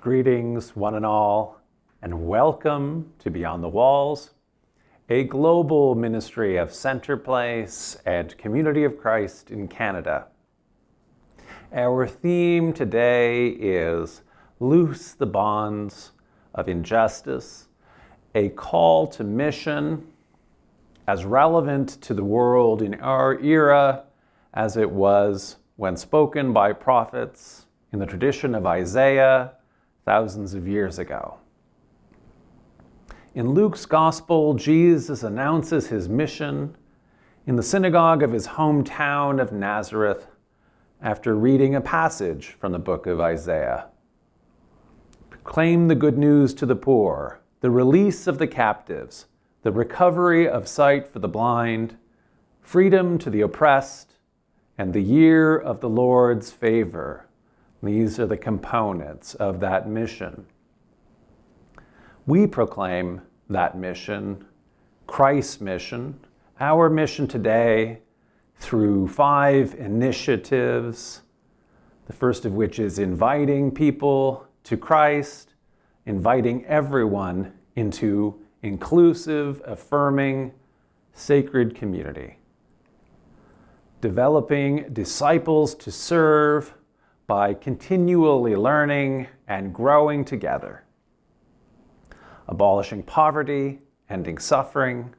Greetings, one and all, and welcome to Beyond the Walls, a global ministry of Center Place and Community of Christ in Canada. Our theme today is Loose the Bonds of Injustice, a call to mission as relevant to the world in our era as it was when spoken by prophets in the tradition of Isaiah thousands of years ago. In Luke's Gospel, Jesus announces his mission in the synagogue of his hometown of Nazareth after reading a passage from the book of Isaiah. Proclaim the good news to the poor, the release of the captives, the recovery of sight for the blind, freedom to the oppressed, and the year of the Lord's favor. These are the components of that mission. We proclaim that mission, Christ's mission, our mission today, through 5 initiatives, the first of which is inviting people to Christ, inviting everyone into inclusive, affirming, sacred community. Developing disciples to serve by continually learning and growing together. Abolishing poverty, ending suffering,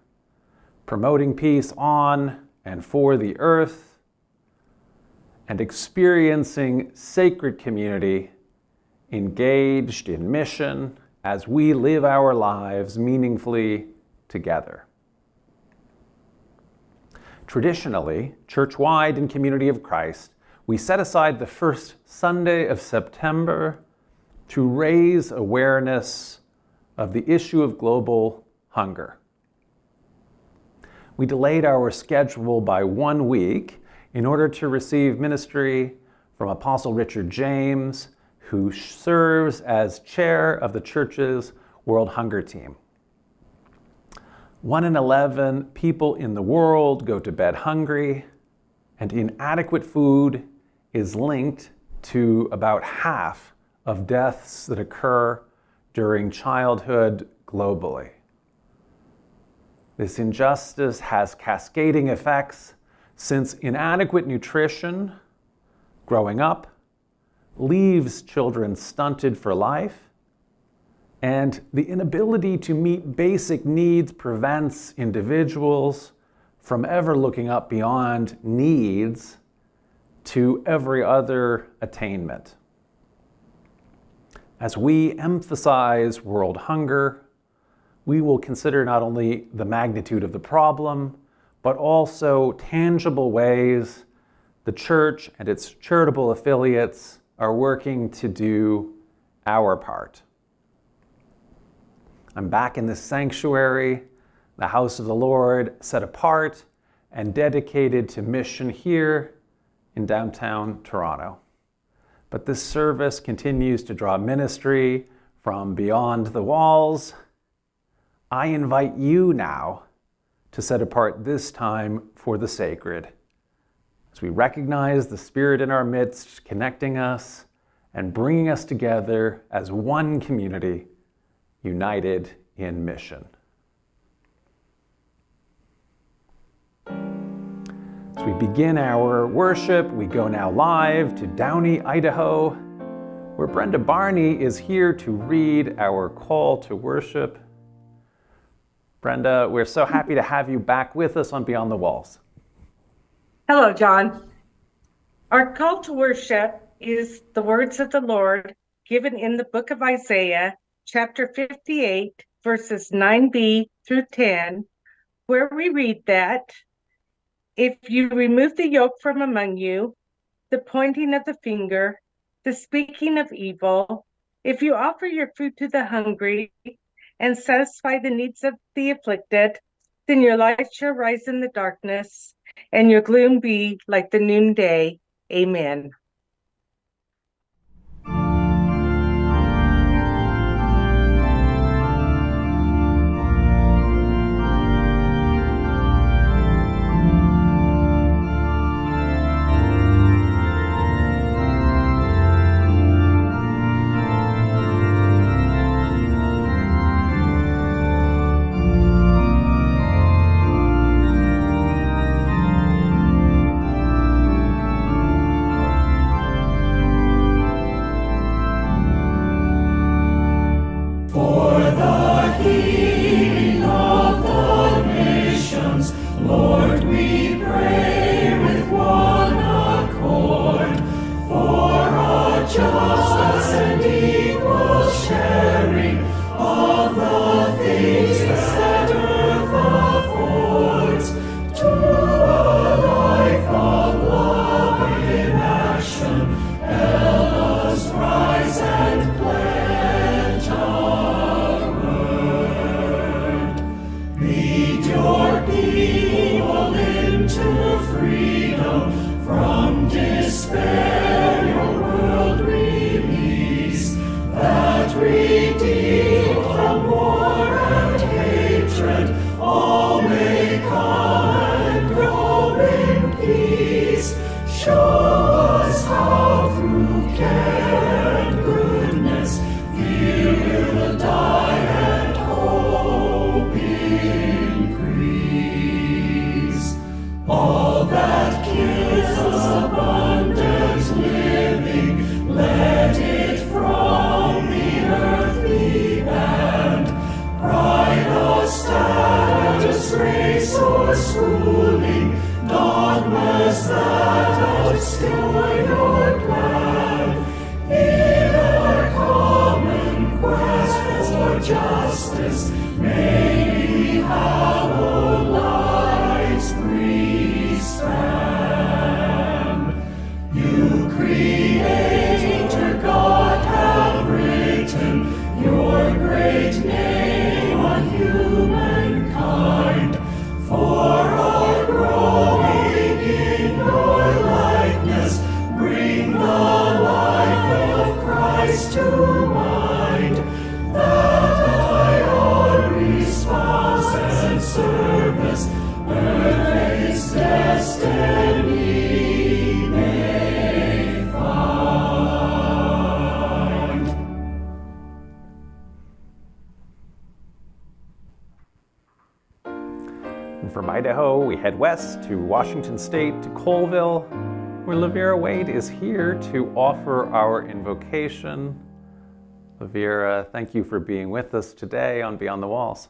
promoting peace on and for the earth, and experiencing sacred community engaged in mission as we live our lives meaningfully together. Traditionally, church-wide in Community of Christ, we set aside the first Sunday of September to raise awareness of the issue of global hunger. We delayed our schedule by 1 week in order to receive ministry from Apostle Richard James, who serves as chair of the church's World Hunger Team. 1 in 11 people in the world go to bed hungry, and inadequate food is linked to about half of deaths that occur during childhood globally. This injustice has cascading effects since inadequate nutrition growing up leaves children stunted for life, and the inability to meet basic needs prevents individuals from ever looking up beyond needs to every other attainment. As we emphasize world hunger, we will consider not only the magnitude of the problem, but also tangible ways the church and its charitable affiliates are working to do our part. I'm back in this sanctuary, the house of the Lord, set apart and dedicated to mission here in downtown Toronto. But this service continues to draw ministry from beyond the walls. I invite you now to set apart this time for the sacred, as we recognize the Spirit in our midst, connecting us and bringing us together as one community, united in mission. As we begin our worship, we go now live to Downey, Idaho, where Brenda Barney is here to read our call to worship. Brenda, we're so happy to have you back with us on Beyond the Walls. Hello, John. Our call to worship is the words of the Lord given in the book of Isaiah, chapter 58, verses 9b through 10, where we read that, "If you remove the yoke from among you, the pointing of the finger, the speaking of evil, if you offer your food to the hungry and satisfy the needs of the afflicted, then your light shall rise in the darkness and your gloom be like the noonday. Amen." us how through care and goodness fear will die and hope increase. All that gives abundant living, let it from the earth be banned. Pride of status, race, or schooling, dogmas that obscure your plan. In our common quest for justice, may we have all life's brief span. You Creator God have written your great name on humankind, for our growing in your likeness, bring the life of Christ to mind, that by our response and service, earth's destiny may find. And from Idaho, we head west to Washington State, to Colville, where Lavera Wade is here to offer our invocation. Lavera, thank you for being with us today on Beyond the Walls.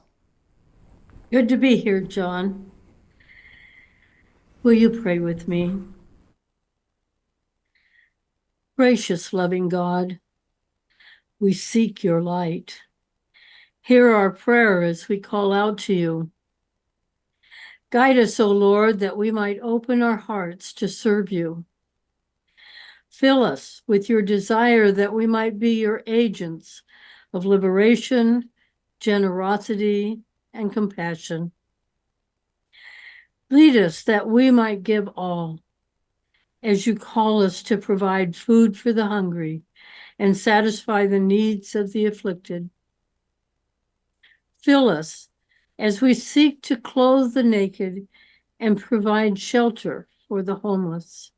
Good to be here, John. Will you pray with me? Gracious, loving God, we seek your light. Hear our prayer as we call out to you. Guide us, O Lord, that we might open our hearts to serve you. Fill us with your desire that we might be your agents of liberation, generosity, and compassion. Lead us that we might give all, as you call us to provide food for the hungry and satisfy the needs of the afflicted. Fill us as we seek to clothe the naked and provide shelter for the homeless.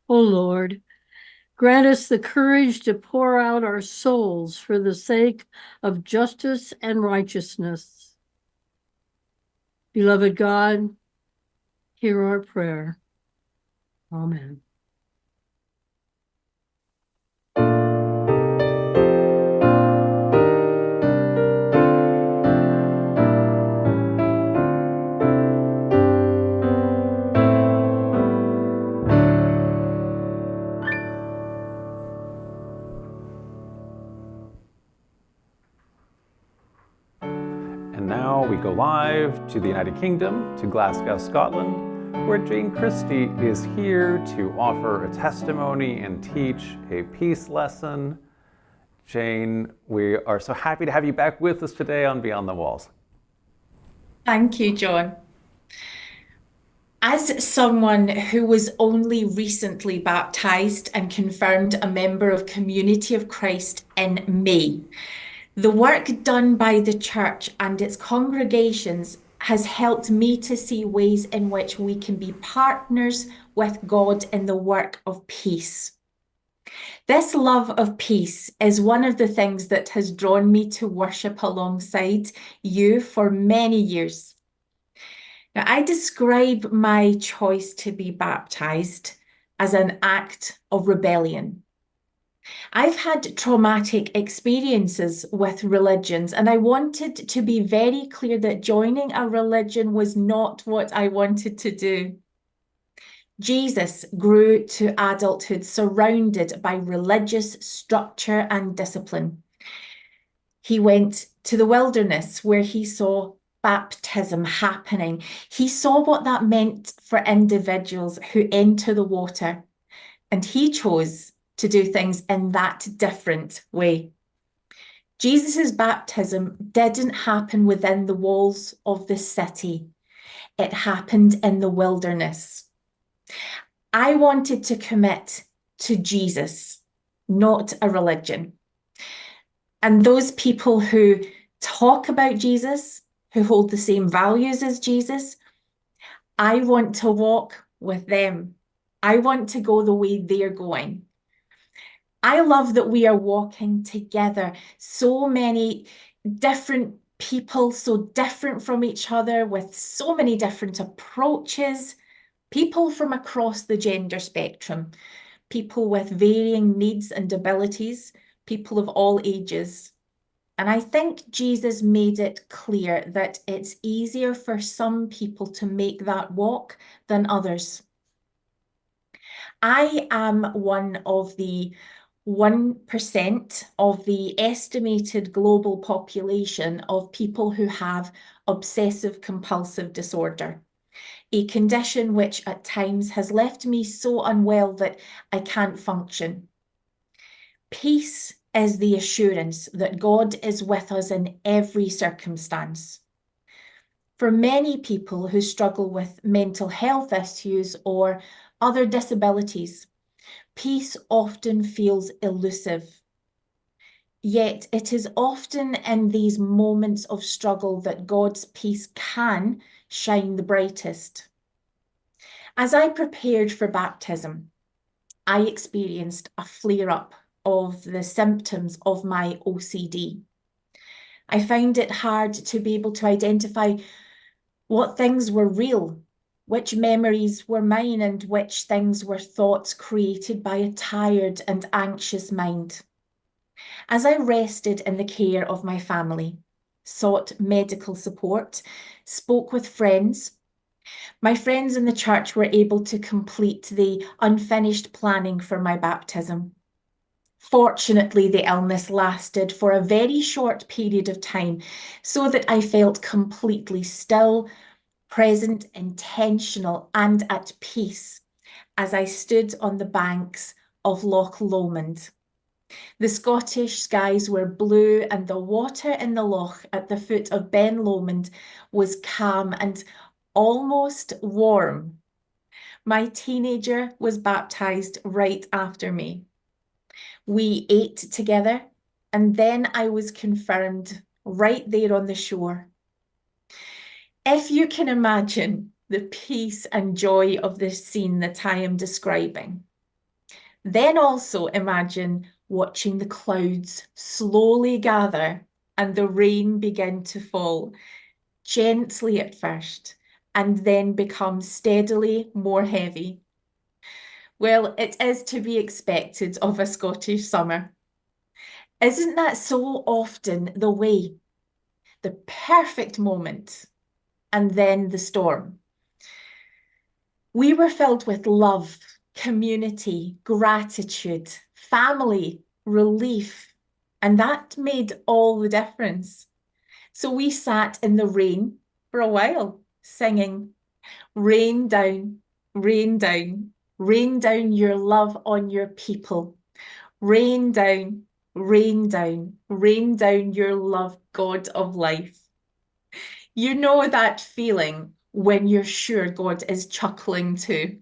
O Lord, grant us the courage to pour out our souls for the sake of justice and righteousness. Beloved God, hear our prayer. Amen. And now we go live to the United Kingdom, to Glasgow, Scotland, where Jane Christie is here to offer a testimony and teach a peace lesson. Jane, we are so happy to have you back with us today on Beyond the Walls. Thank you, John. As someone who was only recently baptized and confirmed a member of Community of Christ in May, the work done by the church and its congregations has helped me to see ways in which we can be partners with God in the work of peace. This love of peace is one of the things that has drawn me to worship alongside you for many years. Now, I describe my choice to be baptized as an act of rebellion. I've had traumatic experiences with religions, and I wanted to be very clear that joining a religion was not what I wanted to do. Jesus grew to adulthood surrounded by religious structure and discipline. He went to the wilderness where he saw baptism happening. He saw what that meant for individuals who enter the water, and he chose to do things in that different way. Jesus's baptism didn't happen within the walls of the city. It happened in the wilderness. I wanted to commit to Jesus, not a religion. And those people who talk about Jesus, who hold the same values as Jesus, I want to walk with them. I want to go the way they're going. I love that we are walking together. So many different people, so different from each other, with so many different approaches, people from across the gender spectrum, people with varying needs and abilities, people of all ages. And I think Jesus made it clear that it's easier for some people to make that walk than others. I am one of the 1% of the estimated global population of people who have obsessive compulsive disorder, a condition which at times has left me so unwell that I can't function. Peace is the assurance that God is with us in every circumstance. For many people who struggle with mental health issues or other disabilities, peace often feels elusive. Yet it is often in these moments of struggle that God's peace can shine the brightest. As I prepared for baptism, I experienced a flare-up of the symptoms of my OCD. I found it hard to be able to identify what things were real, which memories were mine, and which things were thoughts created by a tired and anxious mind. As I rested in the care of my family, sought medical support, spoke with friends, my friends in the church were able to complete the unfinished planning for my baptism. Fortunately, the illness lasted for a very short period of time, so that I felt completely still, present, intentional, and at peace as I stood on the banks of Loch Lomond. The Scottish skies were blue, and the water in the loch at the foot of Ben Lomond was calm and almost warm. My teenager was baptised right after me. We ate together, and then I was confirmed right there on the shore. If you can imagine the peace and joy of this scene that I am describing, then also imagine watching the clouds slowly gather and the rain begin to fall, gently at first, and then become steadily more heavy. Well, it is to be expected of a Scottish summer. Isn't that so often the way? The perfect moment, and then the storm. We were filled with love, community, gratitude, family, relief, and that made all the difference. So we sat in the rain for a while, singing, "Rain down, rain down, rain down your love on your people. Rain down, rain down, rain down your love, God of life." You know that feeling when you're sure God is chuckling too.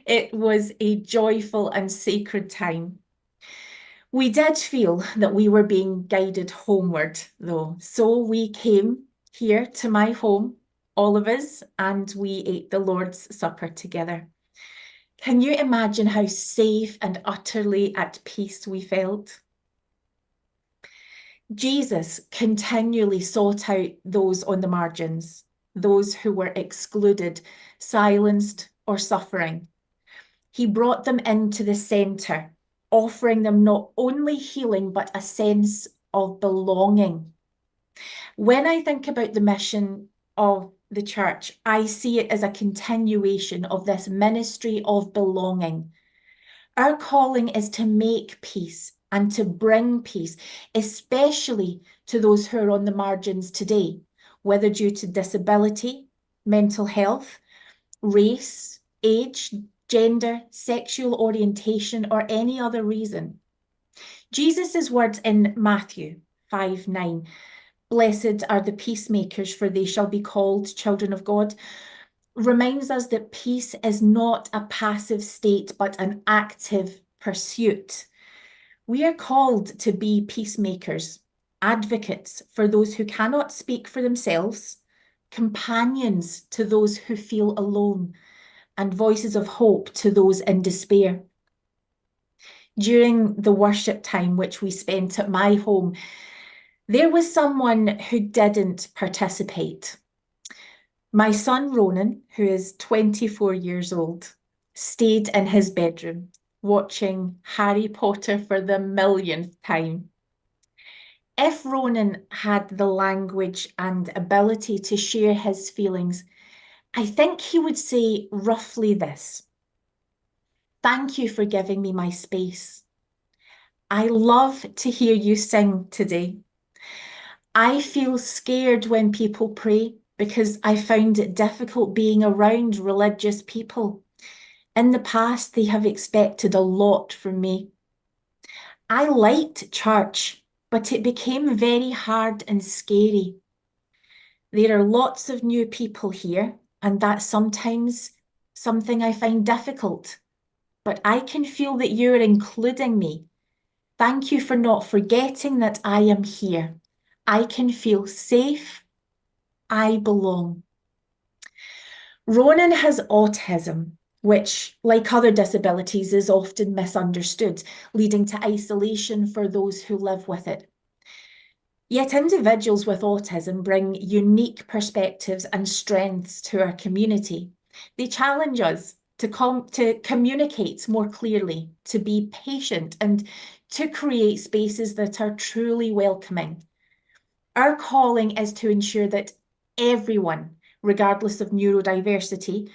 It was a joyful and sacred time. We did feel that we were being guided homeward, though, so we came here to my home, all of us, and we ate the Lord's Supper together. Can you imagine how safe and utterly at peace we felt? Jesus continually sought out those on the margins, those who were excluded, silenced, or suffering. He brought them into the centre, offering them not only healing, but a sense of belonging. When I think about the mission of the church, I see it as a continuation of this ministry of belonging. Our calling is to make peace and to bring peace, especially to those who are on the margins today, whether due to disability, mental health, race, age, gender, sexual orientation, or any other reason. Jesus' words in Matthew 5:9, "Blessed are the peacemakers, for they shall be called children of God," reminds us that peace is not a passive state, but an active pursuit. We are called to be peacemakers, advocates for those who cannot speak for themselves, companions to those who feel alone, and voices of hope to those in despair. During the worship time which we spent at my home, there was someone who didn't participate. My son Ronan, who is 24 years old, stayed in his bedroom watching Harry Potter for the millionth time. If Ronan had the language and ability to share his feelings, I think he would say roughly this: "Thank you for giving me my space. I love to hear you sing today. I feel scared when people pray because I found it difficult being around religious people. In the past, they have expected a lot from me. I liked church, but it became very hard and scary. There are lots of new people here, and that's sometimes something I find difficult. But I can feel that you're including me. Thank you for not forgetting that I am here. I can feel safe. I belong." Ronan has autism, which, like other disabilities, is often misunderstood, leading to isolation for those who live with it. Yet individuals with autism bring unique perspectives and strengths to our community. They challenge us to communicate more clearly, to be patient, and to create spaces that are truly welcoming. Our calling is to ensure that everyone, regardless of neurodiversity,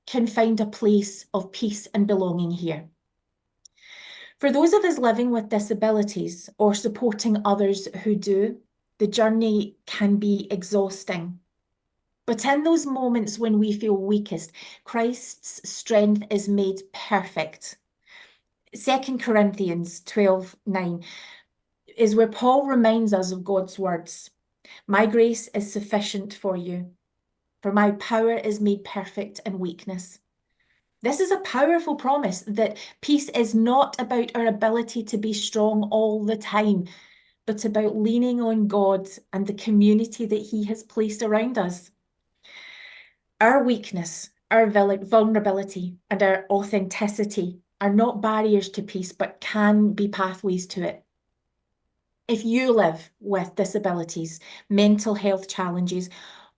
can find a place of peace and belonging here. For those of us living with disabilities or supporting others who do, the journey can be exhausting. But in those moments when we feel weakest, Christ's strength is made perfect. 2 Corinthians 12:9 is where Paul reminds us of God's words. "My grace is sufficient for you, for my power is made perfect in weakness." This is a powerful promise that peace is not about our ability to be strong all the time, but about leaning on God and the community that He has placed around us. Our weakness, our vulnerability, and our authenticity are not barriers to peace, but can be pathways to it. If you live with disabilities, mental health challenges,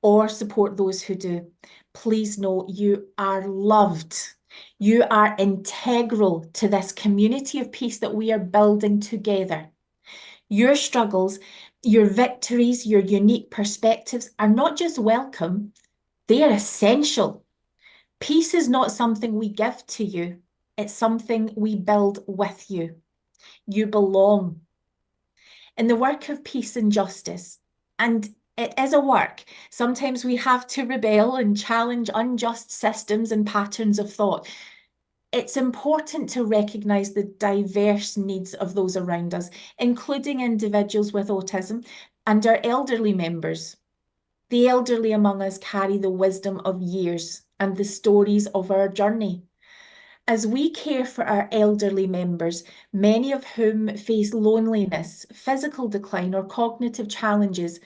or support those who do, please know you are loved. You are integral to this community of peace that we are building together. Your struggles, your victories, your unique perspectives are not just welcome, they are essential. Peace is not something we give to you, it's something we build with you. You belong. In the work of peace and justice, and it is a work, sometimes we have to rebel and challenge unjust systems and patterns of thought. It's important to recognise the diverse needs of those around us, including individuals with autism and our elderly members. The elderly among us carry the wisdom of years and the stories of our journey. As we care for our elderly members, many of whom face loneliness, physical decline, or cognitive challenges,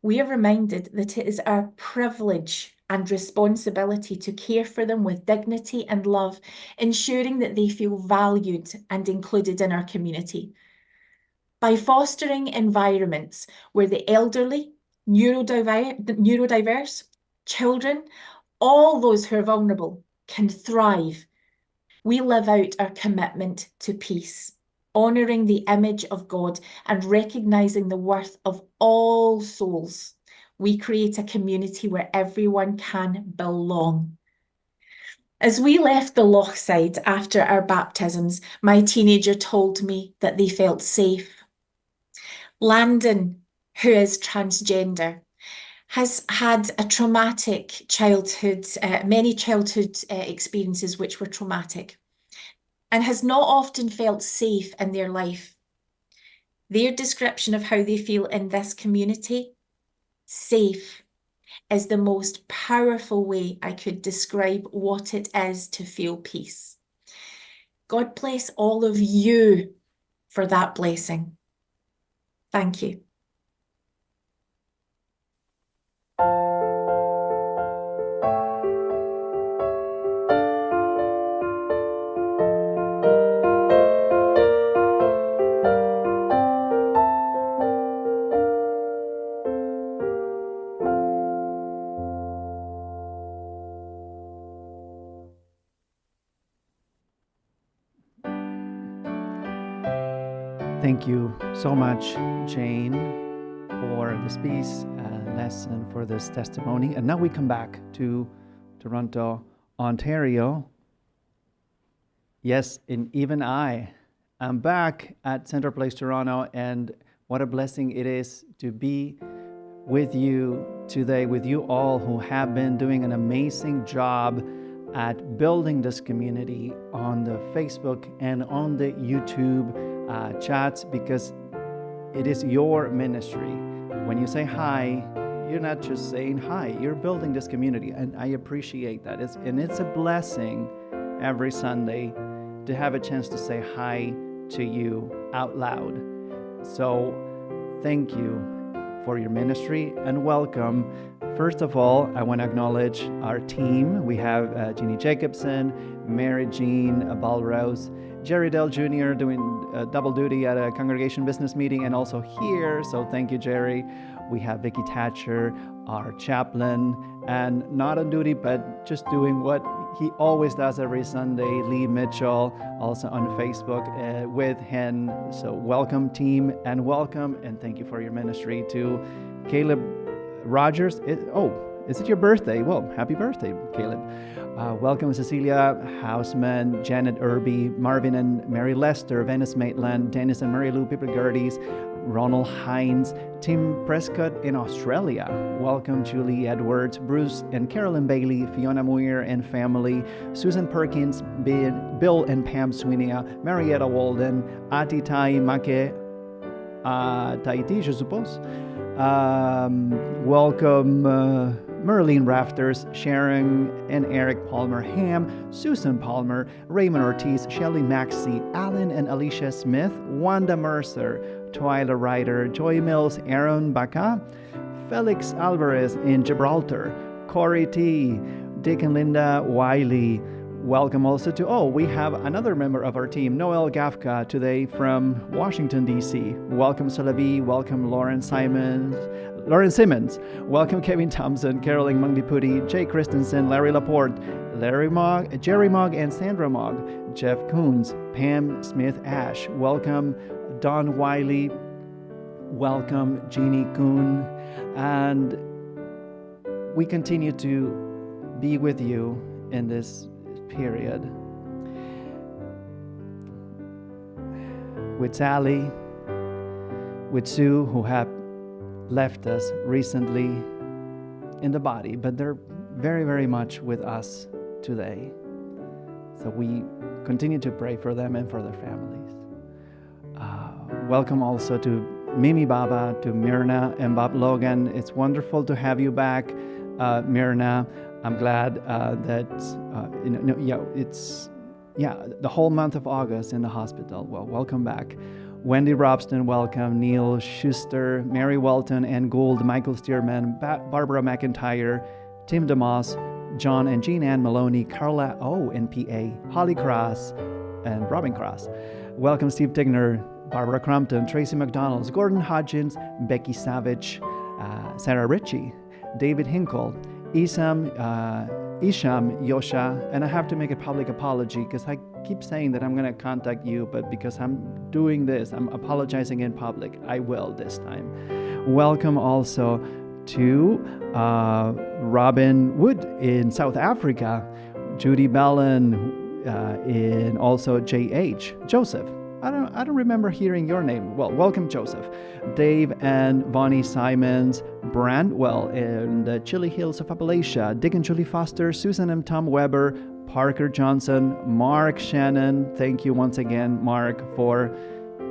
we are reminded that it is our privilege and responsibility to care for them with dignity and love, ensuring that they feel valued and included in our community. By fostering environments where the elderly, neurodiverse, children, all those who are vulnerable can thrive, we live out our commitment to peace, honouring the image of God and recognising the worth of all souls. We create a community where everyone can belong. As we left the lochside after our baptisms, my teenager told me that they felt safe. Landon, who is transgender, has had a traumatic childhood, many childhood experiences which were traumatic, and has not often felt safe in their life. Their description of how they feel in this community, safe, is the most powerful way I could describe what it is to feel peace. God bless all of you for that blessing. Thank you. Thank you so much, Jane, for this piece, lesson, for this testimony. And now we come back to Toronto, Ontario. Yes, and even I am back at Centre Place Toronto, and what a blessing it is to be with you today, with you all who have been doing an amazing job at building this community on the Facebook and on the YouTube chats, because it is your ministry. When you say hi, you're not just saying hi, you're building this community, and I appreciate that. It's a blessing every Sunday to have a chance to say hi to you out loud. So thank you for your ministry and welcome. First of all, I want to acknowledge our team. We have Jeannie Jacobson, Mary Jean Balrose, Jerry Dell Jr. doing double duty at a congregation business meeting and also here. So thank you, Jerry. We have Vicky Thatcher, our chaplain, and not on duty, but just doing what he always does every Sunday, Lee Mitchell, also on Facebook with Hen. So welcome, team, and welcome, and thank you for your ministry to Caleb Rogers. Is it your birthday? Well, happy birthday, Caleb. Welcome, Cecilia Houseman, Janet Irby, Marvin and Mary Lester, Venice Maitland, Dennis and Mary Lou Pipergardes, Ronald Hines, Tim Prescott in Australia. Welcome, Julie Edwards, Bruce and Carolyn Bailey, Fiona Muir and family, Susan Perkins, Bill and Pam Sweeney, Marietta Walden, Ati Tai Make, Tahiti, je suppose. Welcome, Merlene Rafters, Sharon and Eric Palmer Ham, Susan Palmer, Raymond Ortiz, Shelley Maxey, Alan and Alicia Smith, Wanda Mercer, Twyla Ryder, Joy Mills, Aaron Baca, Felix Alvarez in Gibraltar, Corey T, Dick and Linda Wiley. Welcome also to, we have another member of our team, Noelle Gaffka, today from Washington, D.C. Welcome, Salavi. Welcome, Lauren Simmons. Welcome, Kevin Thompson, Caroline Mungdiputi, Jay Christensen, Larry Laporte, Larry Mogg, Jerry Mogg, and Sandra Mogg, Jeff Coons, Pam Smith-Ash. Welcome, Don Wiley. Welcome, Jeannie Kuhn. And we continue to be with you in this period. With Sally, with Sue, who have left us recently in the body, but they're very, very much with us today. So we continue to pray for them and for their families. Welcome also to Mimi Baba, to Myrna and Bob Logan. It's wonderful to have you back, Myrna. I'm glad that it's the whole month of August in the hospital. Well, welcome back. Wendy Robston, welcome. Neil Schuster, Mary Welton, Ann Gould, Michael Stearman, Barbara McIntyre, Tim DeMoss, John and Jean Ann Maloney, Carla NPA, Holly Cross, and Robin Cross. Welcome, Steve Tigner, Barbara Crumpton, Tracy McDonald, Gordon Hodgins, Becky Savage, Sarah Ritchie, David Hinkle, Isham Yosha, and I have to make a public apology because I keep saying that I'm going to contact you, but because I'm doing this, I'm apologizing in public. I will this time. Welcome also to Robin Wood in South Africa, Judy Bellin, in also JH, Joseph. I don't remember hearing your name. Well, welcome, Joseph. Dave and Vonnie Simons, Brandwell in the Chilly Hills of Appalachia, Dick and Julie Foster, Susan and Tom Weber, Parker Johnson, Mark Shannon. Thank you once again, Mark, for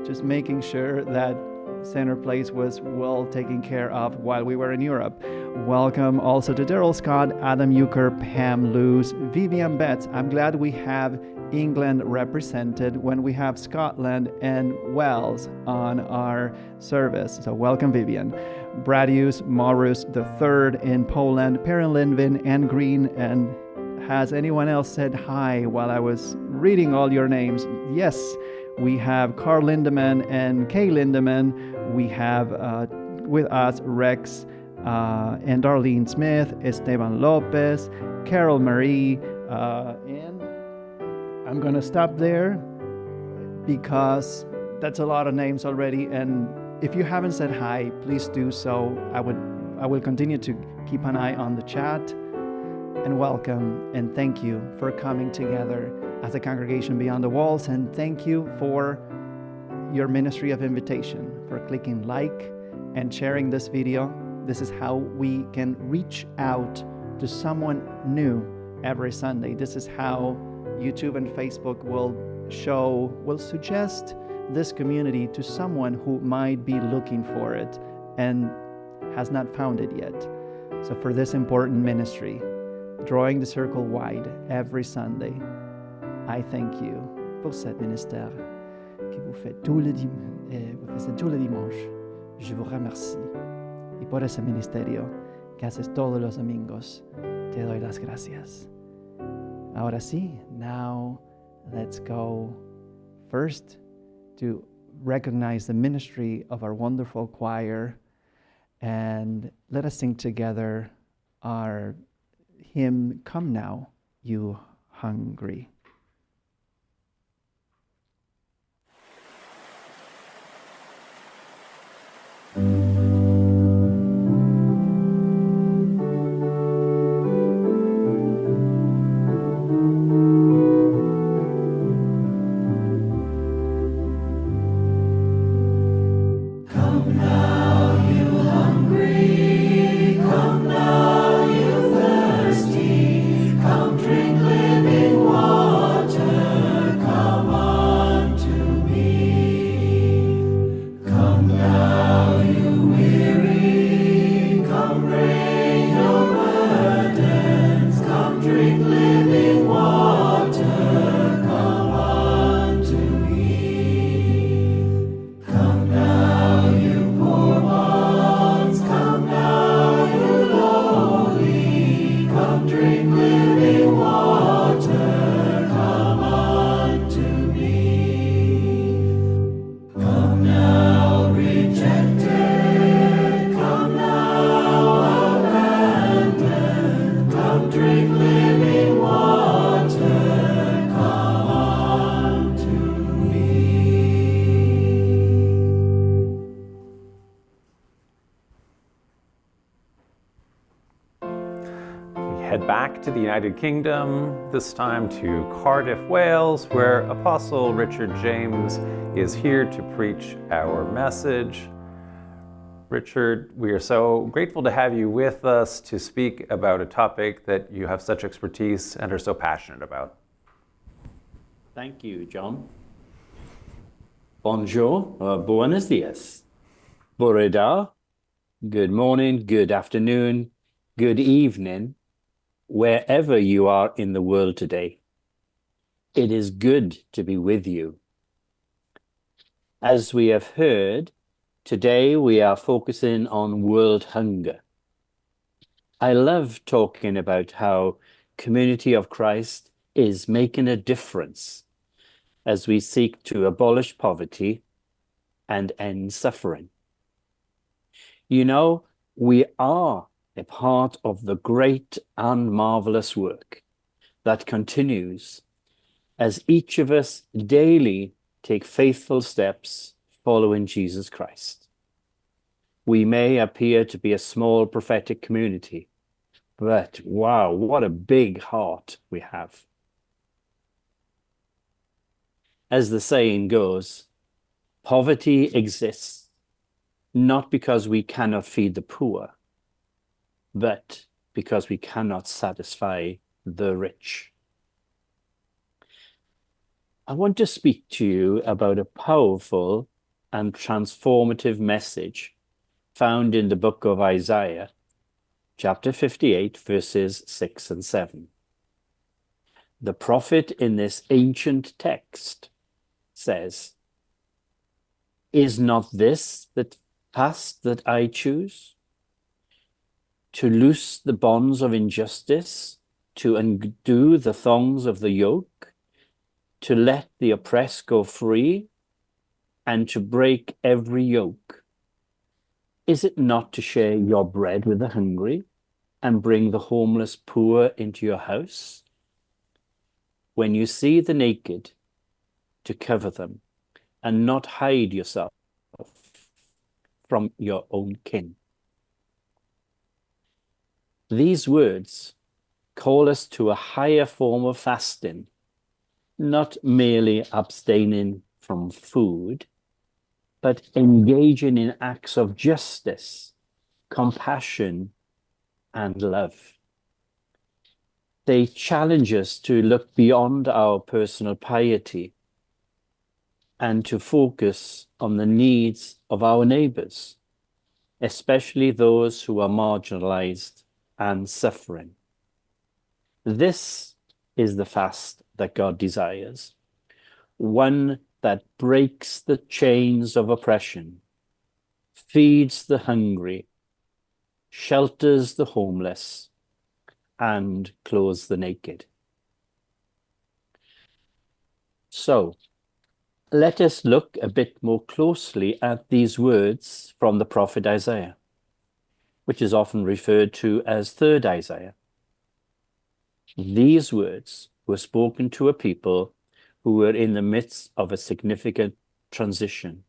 just making sure that Center Place was well taken care of while we were in Europe. Welcome also to Daryl Scott, Adam Euchre, Pam Luce, Vivian Betts. I'm glad we have England represented when we have Scotland and Wales on our service. So welcome, Vivian. Bradius Maurus III in Poland, Perrin Linvin, Anne Green, and has anyone else said hi while I was reading all your names? Yes, we have Carl Lindemann and Kay Lindemann. We have with us Rex and Darlene Smith, Esteban Lopez, Carol Marie, and I'm going to stop there because that's a lot of names already. And if you haven't said hi, please do so. I will continue to keep an eye on the chat. And welcome and thank you for coming together as a congregation beyond the walls. And thank you for your ministry of invitation, for clicking like and sharing this video. This is how we can reach out to someone new every Sunday. This is how YouTube and Facebook will suggest this community to someone who might be looking for it and has not found it yet. So for this important ministry, drawing the circle wide every Sunday, I thank you pour cet ministère que vous faites tous les dimanches. Je vous remercie. Y por ese ministerio que haces todos los domingos, te doy las gracias. Ahora sí, now let's go first to recognize the ministry of our wonderful choir, and let us sing together our hymn, Come Now, You Hungry. Head back to the United Kingdom, this time to Cardiff, Wales, where Apostle Richard James is here to preach our message. Richard, we are so grateful to have you with us to speak about a topic that you have such expertise and are so passionate about. Thank you, John. Bonjour, buenos dias. Boreda, good morning, good afternoon, good evening, wherever you are in the world today. It is good to be with you. As we have heard, today we are focusing on world hunger. I love talking about how Community of Christ is making a difference as we seek to abolish poverty and end suffering. You know, we are a part of the great and marvelous work that continues as each of us daily take faithful steps following Jesus Christ. We may appear to be a small prophetic community, but wow, what a big heart we have. As the saying goes, poverty exists not because we cannot feed the poor, but because we cannot satisfy the rich. I want to speak to you about a powerful and transformative message found in the book of Isaiah, chapter 58, verses 6 and 7. The prophet in this ancient text says, "Is not this the task that I choose? To loose the bonds of injustice, to undo the thongs of the yoke, to let the oppressed go free, and to break every yoke? Is it not to share your bread with the hungry and bring the homeless poor into your house? When you see the naked, to cover them, and not hide yourself from your own kin. These words call us to a higher form of fasting, not merely abstaining from food, but engaging in acts of justice, compassion, and love. They challenge us to look beyond our personal piety and to focus on the needs of our neighbors, especially those who are marginalized and suffering. This is the fast that God desires, one that breaks the chains of oppression, feeds the hungry, shelters the homeless, and clothes the naked. So, let us look a bit more closely at these words from the prophet Isaiah, which is often referred to as third Isaiah. These words were spoken to a people who were in the midst of a significant transition.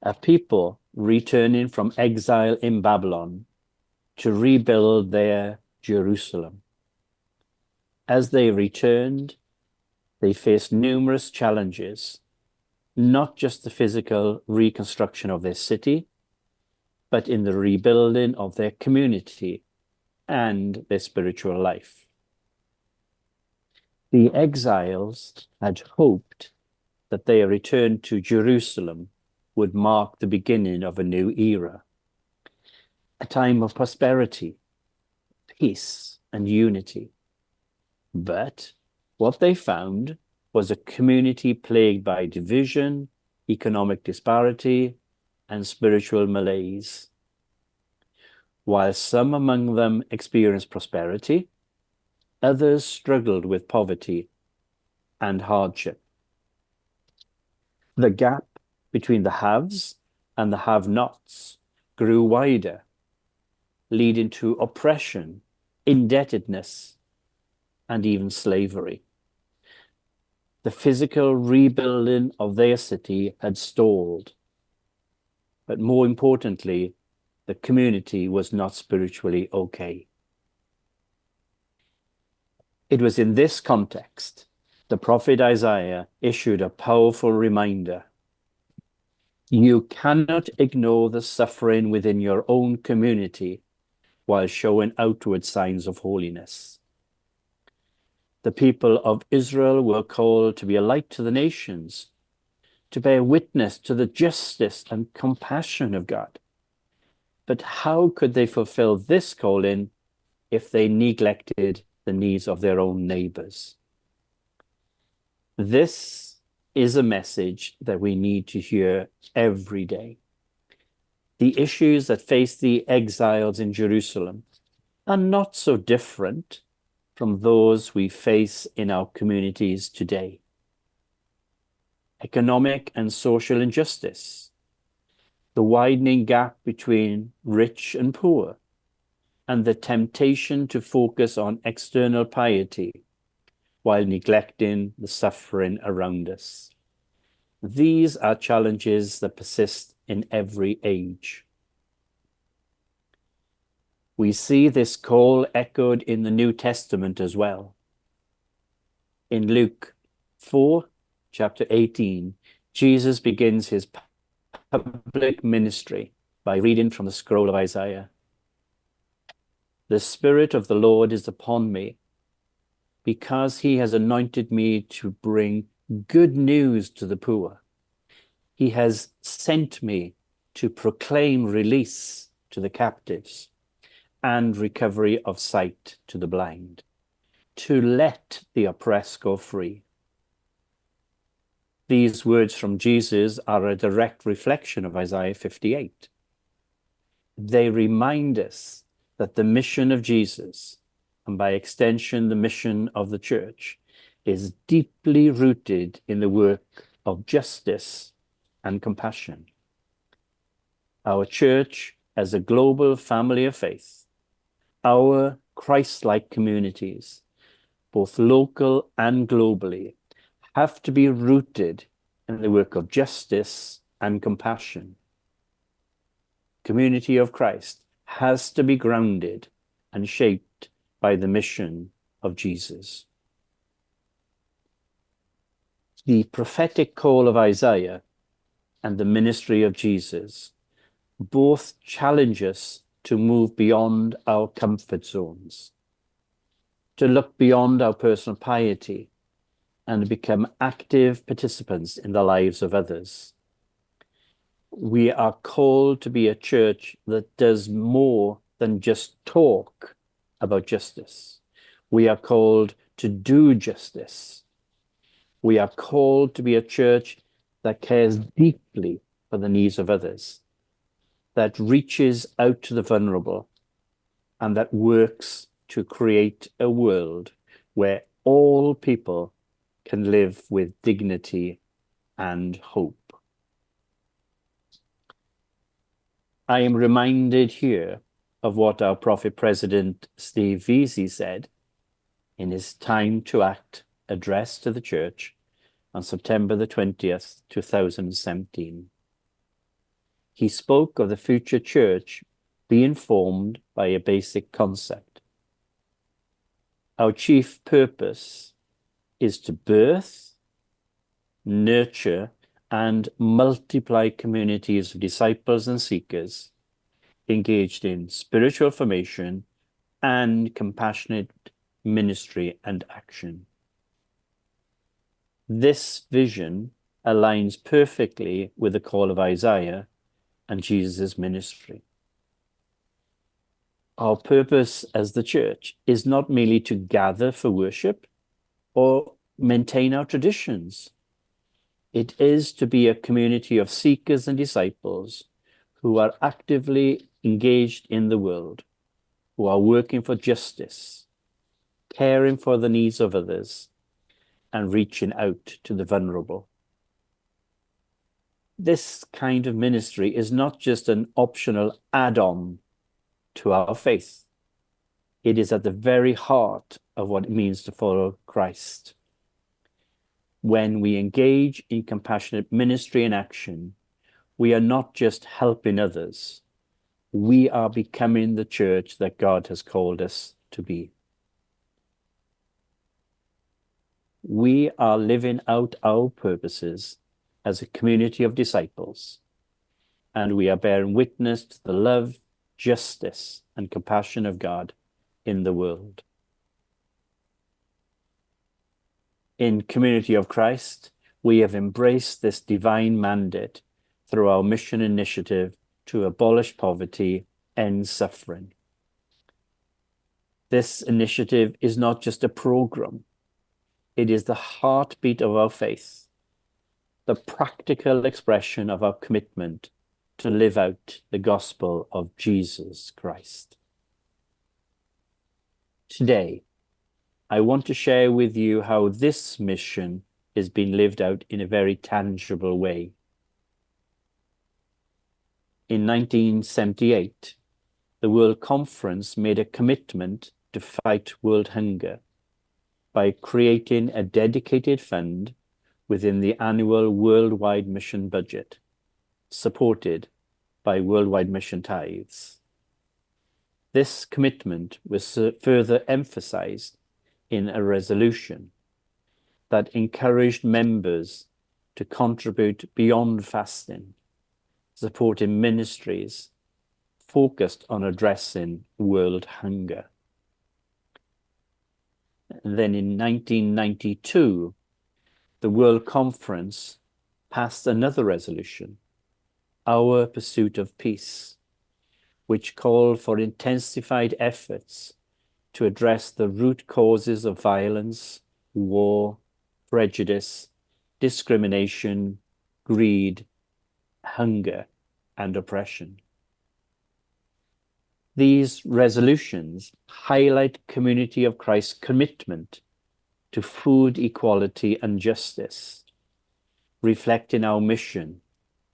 A people returning from exile in Babylon to rebuild their Jerusalem. As they returned, they faced numerous challenges, not just the physical reconstruction of their city, but in the rebuilding of their community and their spiritual life. The exiles had hoped that their return to Jerusalem would mark the beginning of a new era, a time of prosperity, peace, and unity. But what they found was a community plagued by division, economic disparity, and spiritual malaise. While some among them experienced prosperity, others struggled with poverty and hardship. The gap between the haves and the have-nots grew wider, leading to oppression, indebtedness, and even slavery. The physical rebuilding of their city had stalled, but more importantly, the community was not spiritually okay. It was in this context the prophet Isaiah issued a powerful reminder. You cannot ignore the suffering within your own community while showing outward signs of holiness. The people of Israel were called to be a light to the nations, to bear witness to the justice and compassion of God. But how could they fulfill this calling if they neglected the needs of their own neighbors? This is a message that we need to hear every day. The issues that face the exiles in Jerusalem are not so different from those we face in our communities today. Economic and social injustice, the widening gap between rich and poor, and the temptation to focus on external piety while neglecting the suffering around us. These are challenges that persist in every age. We see this call echoed in the New Testament as well. In Luke 4, chapter 18, Jesus begins his public ministry by reading from the scroll of Isaiah. The Spirit of the Lord is upon me, because he has anointed me to bring good news to the poor. He has sent me to proclaim release to the captives and recovery of sight to the blind, to let the oppressed go free. These words from Jesus are a direct reflection of Isaiah 58. They remind us that the mission of Jesus, and by extension the mission of the church, is deeply rooted in the work of justice and compassion. Our church, as a global family of faith, our Christ-like communities, both local and globally, have to be rooted in the work of justice and compassion. Community of Christ has to be grounded and shaped by the mission of Jesus. The prophetic call of Isaiah and the ministry of Jesus both challenge us to move beyond our comfort zones, to look beyond our personal piety and become active participants in the lives of others. We are called to be a church that does more than just talk about justice. We are called to do justice. We are called to be a church that cares deeply for the needs of others, that reaches out to the vulnerable, and that works to create a world where all people can live with dignity and hope. I am reminded here of what our Prophet President Steve Vesey said in his Time to Act address to the Church on September the 20th, 2017. He spoke of the future Church being formed by a basic concept. Our chief purpose is to birth, nurture, and multiply communities of disciples and seekers engaged in spiritual formation and compassionate ministry and action. This vision aligns perfectly with the call of Isaiah and Jesus' ministry. Our purpose as the church is not merely to gather for worship or maintain our traditions. It is to be a community of seekers and disciples who are actively engaged in the world, who are working for justice, caring for the needs of others, and reaching out to the vulnerable. This kind of ministry is not just an optional add-on to our faith. It is at the very heart of what it means to follow Christ. When we engage in compassionate ministry and action, we are not just helping others. We are becoming the church that God has called us to be. We are living out our purposes as a community of disciples, and we are bearing witness to the love, justice, and compassion of God in the world. In Community of Christ, we have embraced this divine mandate through our mission initiative to abolish poverty, end suffering. This initiative is not just a program. It is the heartbeat of our faith, the practical expression of our commitment to live out the gospel of Jesus Christ. Today, I want to share with you how this mission is being lived out in a very tangible way. In 1978, the World Conference made a commitment to fight world hunger by creating a dedicated fund within the annual worldwide mission budget, supported by worldwide mission tithes. This commitment was further emphasized in a resolution that encouraged members to contribute beyond fasting, supporting ministries focused on addressing world hunger. And then in 1992, the World Conference passed another resolution, Our Pursuit of Peace, which called for intensified efforts to address the root causes of violence, war, prejudice, discrimination, greed, hunger, and oppression. These resolutions highlight Community of Christ's commitment to food equality and justice, reflecting our mission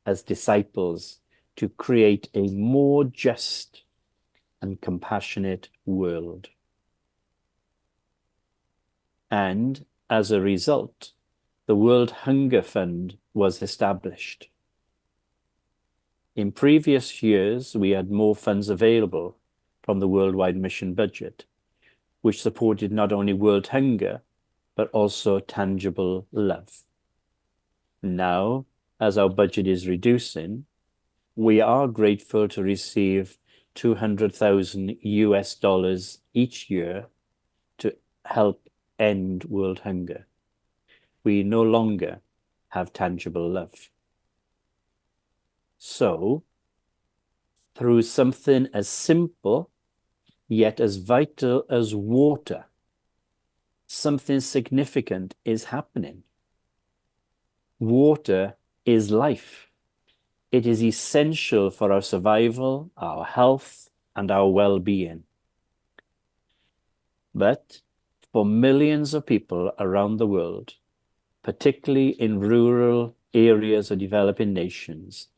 as disciples to create a more just and compassionate world. And as a result, the World Hunger Fund was established. In previous years, we had more funds available from the worldwide mission budget, which supported not only world hunger, but also tangible love. Now, as our budget is reducing, we are grateful to receive $200,000 each year to help end world hunger. We no longer have tangible love. So, through something as simple yet as vital as water, something significant is happening. Water is life. It is essential for our survival, our health, and our well-being. But for millions of people around the world, particularly in rural areas of developing nations,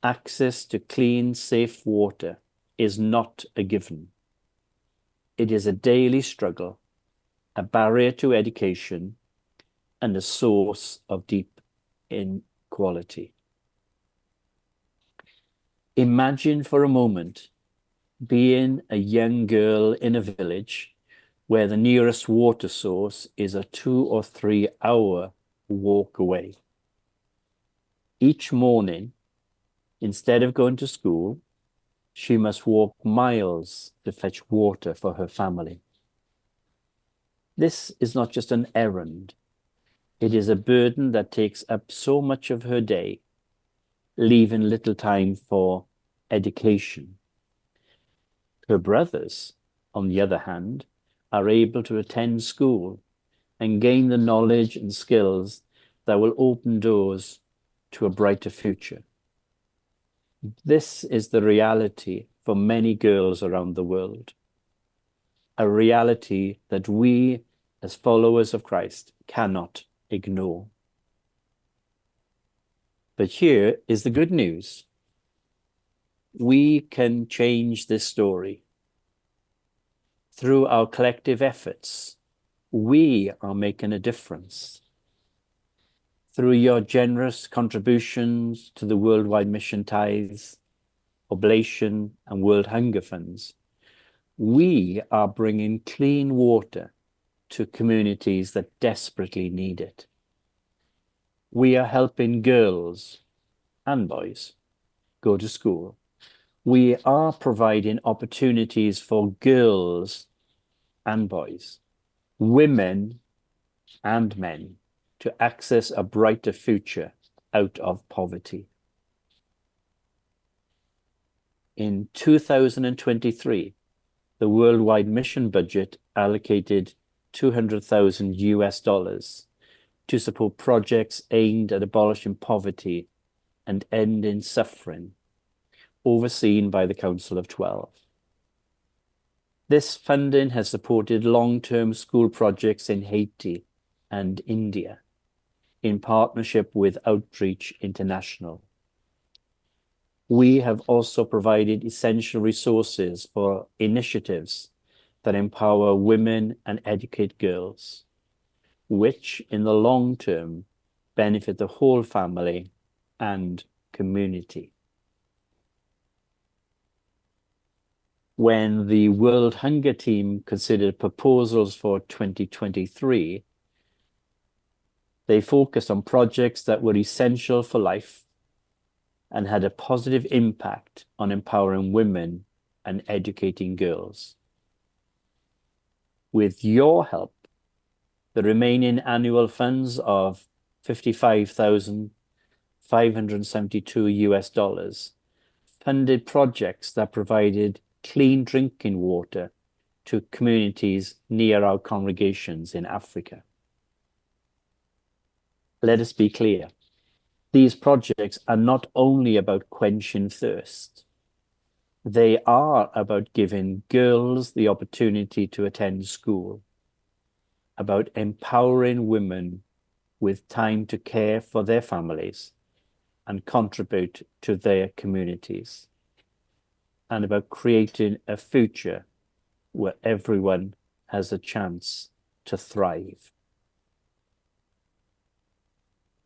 access to clean, safe water is not a given. It is a daily struggle, a barrier to education, and a source of deep inequality. Imagine for a moment being a young girl in a village where the nearest water source is a 2 or 3 hour walk away. Each morning, instead of going to school, she must walk miles to fetch water for her family. This is not just an errand. It is a burden that takes up so much of her day, leaving little time for education. Her brothers, on the other hand, are able to attend school and gain the knowledge and skills that will open doors to a brighter future. This is the reality for many girls around the world, a reality that we, as followers of Christ, cannot ignore. But here is the good news. We can change this story. Through our collective efforts, we are making a difference. Through your generous contributions to the worldwide mission tithes, oblation, and world hunger funds, we are bringing clean water to communities that desperately need it. We are helping girls and boys go to school. We are providing opportunities for girls and boys, women and men, to access a brighter future out of poverty. In 2023, the worldwide mission budget allocated $200,000 to support projects aimed at abolishing poverty and ending suffering, overseen by the Council of 12. This funding has supported long-term school projects in Haiti and India, in partnership with Outreach International. We have also provided essential resources for initiatives that empower women and educate girls, which in the long term benefit the whole family and community. When the World Hunger Team considered proposals for 2023, they focused on projects that were essential for life and had a positive impact on empowering women and educating girls. With your help, the remaining annual funds of $55,572 funded projects that provided clean drinking water to communities near our congregations in Africa. Let us be clear. These projects are not only about quenching thirst. They are about giving girls the opportunity to attend school, about empowering women with time to care for their families and contribute to their communities, and about creating a future where everyone has a chance to thrive.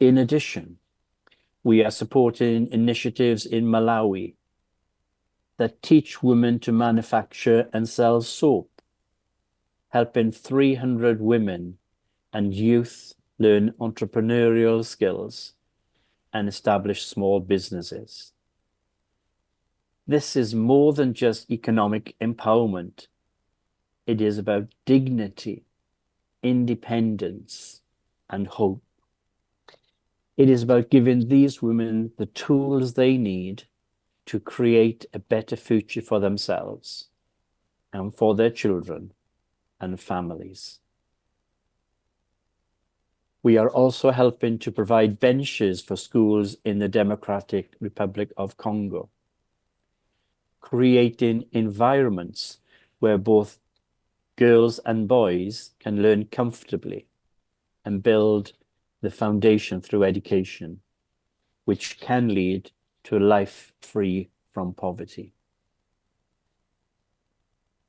In addition, we are supporting initiatives in Malawi that teach women to manufacture and sell soap, helping 300 women and youth learn entrepreneurial skills and establish small businesses. This is more than just economic empowerment. It is about dignity, independence, and hope. It is about giving these women the tools they need to create a better future for themselves and for their children and families. We are also helping to provide benches for schools in the Democratic Republic of Congo, creating environments where both girls and boys can learn comfortably and build the foundation through education, which can lead to a life free from poverty.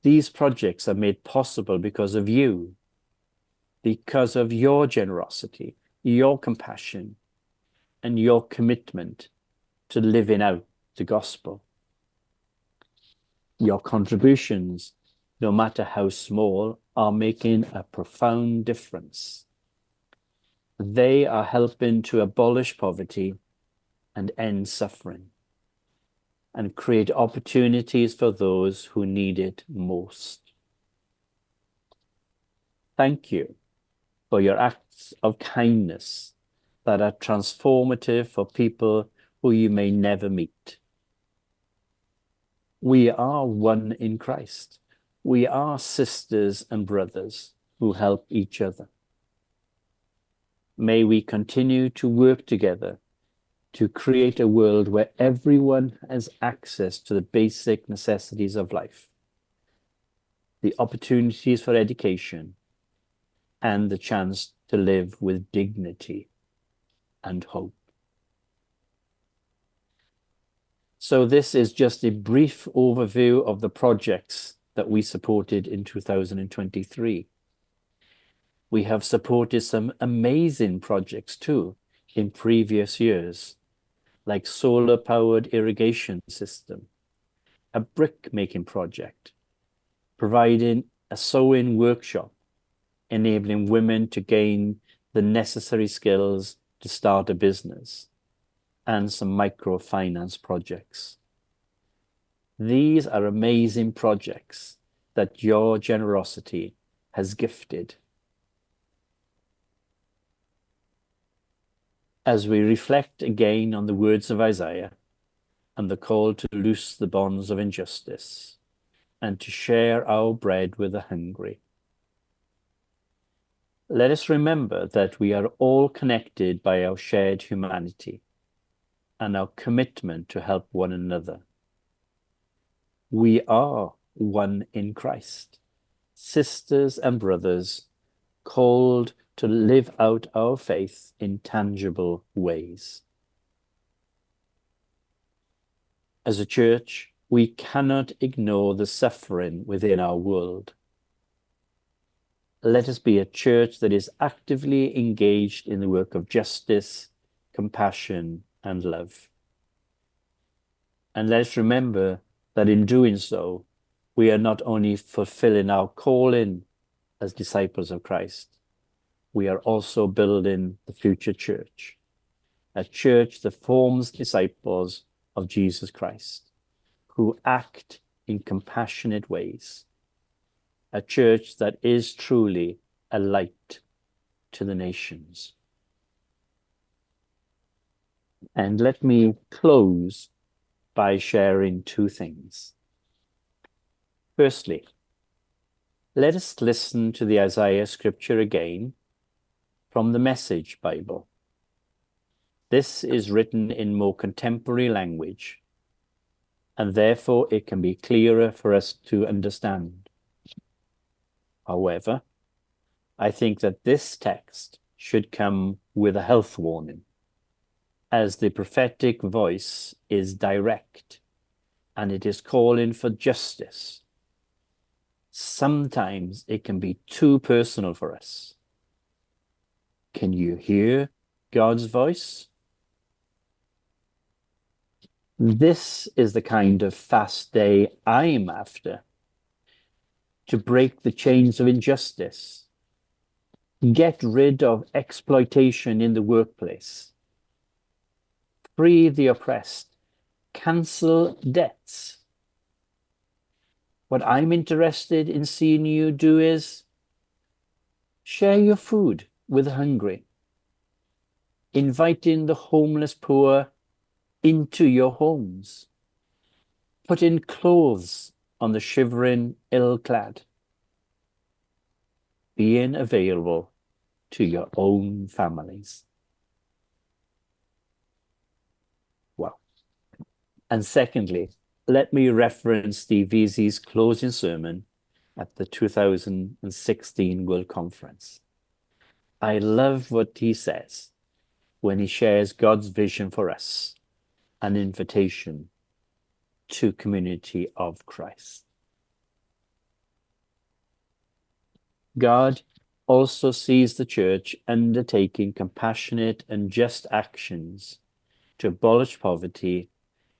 These projects are made possible because of you, because of your generosity, your compassion, and your commitment to living out the gospel. Your contributions, no matter how small, are making a profound difference. They are helping to abolish poverty and end suffering, and create opportunities for those who need it most. Thank you for your acts of kindness that are transformative for people who you may never meet. We are one in Christ. We are sisters and brothers who help each other. May we continue to work together to create a world where everyone has access to the basic necessities of life, the opportunities for education, and the chance to live with dignity and hope. So this is just a brief overview of the projects that we supported in 2023. We have supported some amazing projects too in previous years, like solar-powered irrigation system, a brick-making project, providing a sewing workshop, enabling women to gain the necessary skills to start a business, and some microfinance projects. These are amazing projects that your generosity has gifted. As we reflect again on the words of Isaiah and the call to loose the bonds of injustice and to share our bread with the hungry, let us remember that we are all connected by our shared humanity and our commitment to help one another. We are one in Christ, sisters and brothers, called to live out our faith in tangible ways. As a church, we cannot ignore the suffering within our world. Let us be a church that is actively engaged in the work of justice, compassion, and love. And let us remember that in doing so, we are not only fulfilling our calling as disciples of Christ, we are also building the future church, a church that forms disciples of Jesus Christ, who act in compassionate ways, a church that is truly a light to the nations. And let me close by sharing two things. Firstly, let us listen to the Isaiah scripture again from the Message Bible. This is written in more contemporary language, and therefore it can be clearer for us to understand. However, I think that this text should come with a health warning, as the prophetic voice is direct and it is calling for justice. Sometimes it can be too personal for us. Can you hear God's voice? This is the kind of fast day I'm after. To break the chains of injustice. Get rid of exploitation in the workplace. Free the oppressed. Cancel debts. What I'm interested in seeing you do is share your food with the hungry. Inviting the homeless poor into your homes. Putting clothes on the shivering ill-clad. Being available to your own families. Wow. And secondly, let me reference Steve Veazey's closing sermon at the 2016 World Conference. I love what he says when he shares God's vision for us, an invitation to community of Christ. God also sees the church undertaking compassionate and just actions to abolish poverty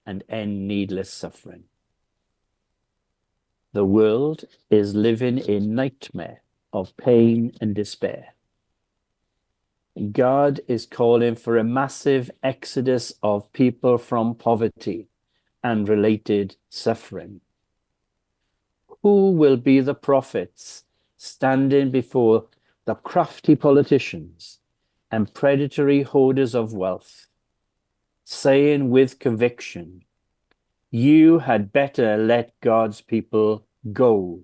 and end needless suffering. The world is living a nightmare of pain and despair. God is calling for a massive exodus of people from poverty and related suffering. Who will be the prophets standing before the crafty politicians and predatory hoarders of wealth, saying with conviction, you had better let God's people go?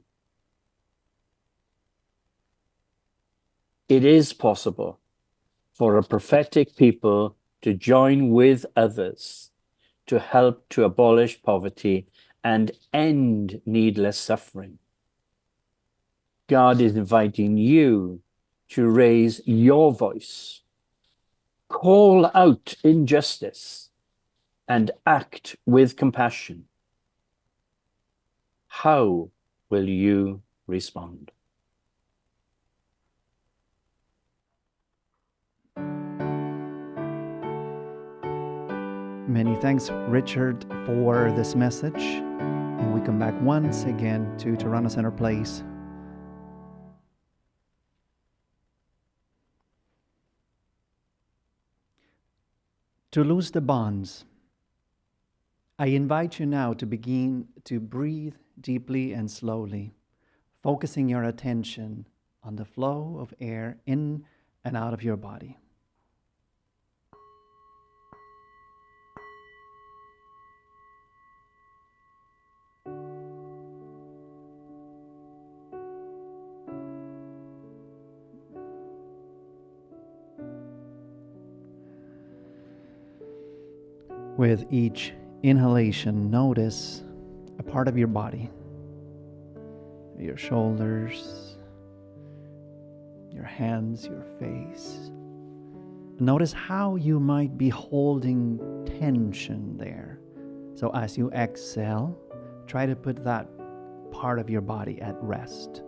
It is possible for a prophetic people to join with others to help to abolish poverty and end needless suffering. God is inviting you to raise your voice, call out injustice, and act with compassion. How will you respond? Many thanks, Richard, for this message. And we come back once again to Toronto Centre Place. To loose the bonds, I invite you now to begin to breathe deeply and slowly, focusing your attention on the flow of air in and out of your body. With each inhalation, notice a part of your body, your shoulders, your hands, your face. Notice how you might be holding tension there. So as you exhale, try to put that part of your body at rest.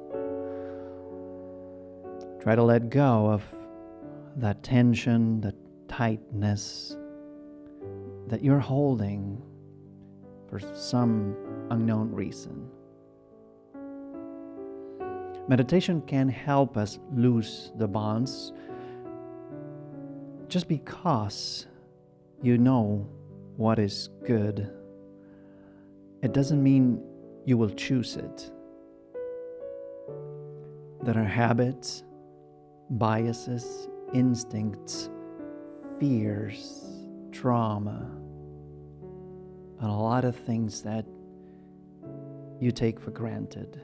Try to let go of that tension, that tightness that you're holding for some unknown reason. Meditation can help us loose the bonds just because you know what is good. It doesn't mean you will choose it. There are habits, biases, instincts, fears, trauma, and a lot of things that you take for granted.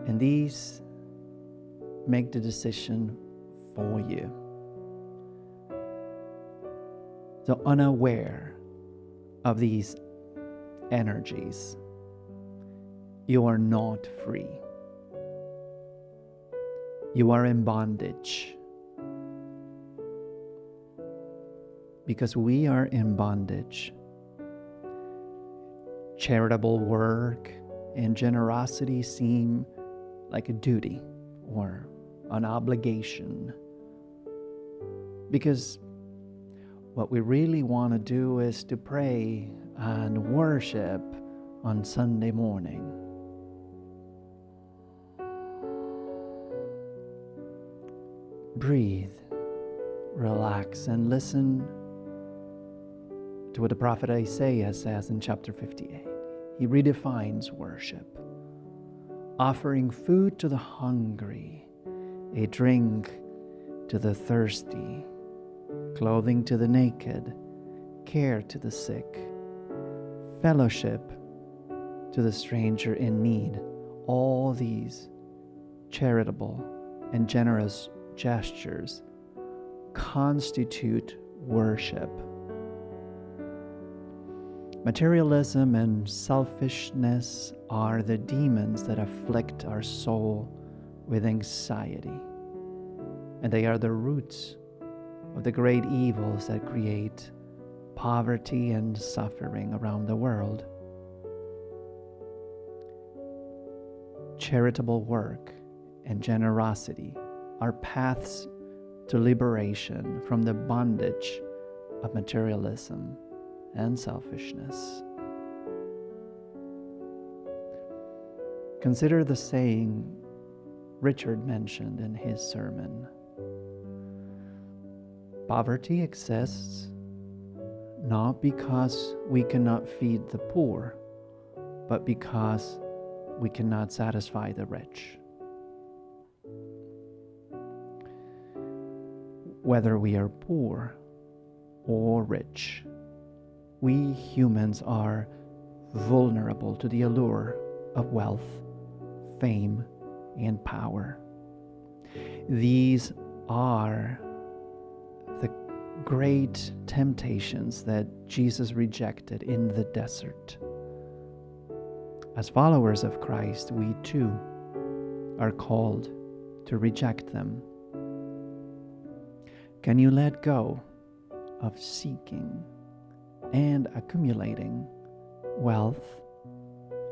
And these make the decision for you. So unaware of these energies, you are not free. You are in bondage. Because we are in bondage, charitable work and generosity seem like a duty or an obligation Because what we really want to do is to pray and worship on Sunday morning. Breathe, relax, and listen to what the prophet Isaiah says in chapter 58. He redefines worship, offering food to the hungry, a drink to the thirsty, clothing to the naked, care to the sick, fellowship to the stranger in need. All these charitable and generous gestures constitute worship. Materialism and selfishness are the demons that afflict our soul with anxiety, and they are the roots of the great evils that create poverty and suffering around the world. Charitable work and generosity are paths to liberation from the bondage of materialism and selfishness. Consider the saying Richard mentioned in his sermon. Poverty exists not because we cannot feed the poor, but because we cannot satisfy the rich. Whether we are poor or rich, we humans are vulnerable to the allure of wealth, fame, and power. These are the great temptations that Jesus rejected in the desert. As followers of Christ, we too are called to reject them. Can you let go of seeking and accumulating wealth,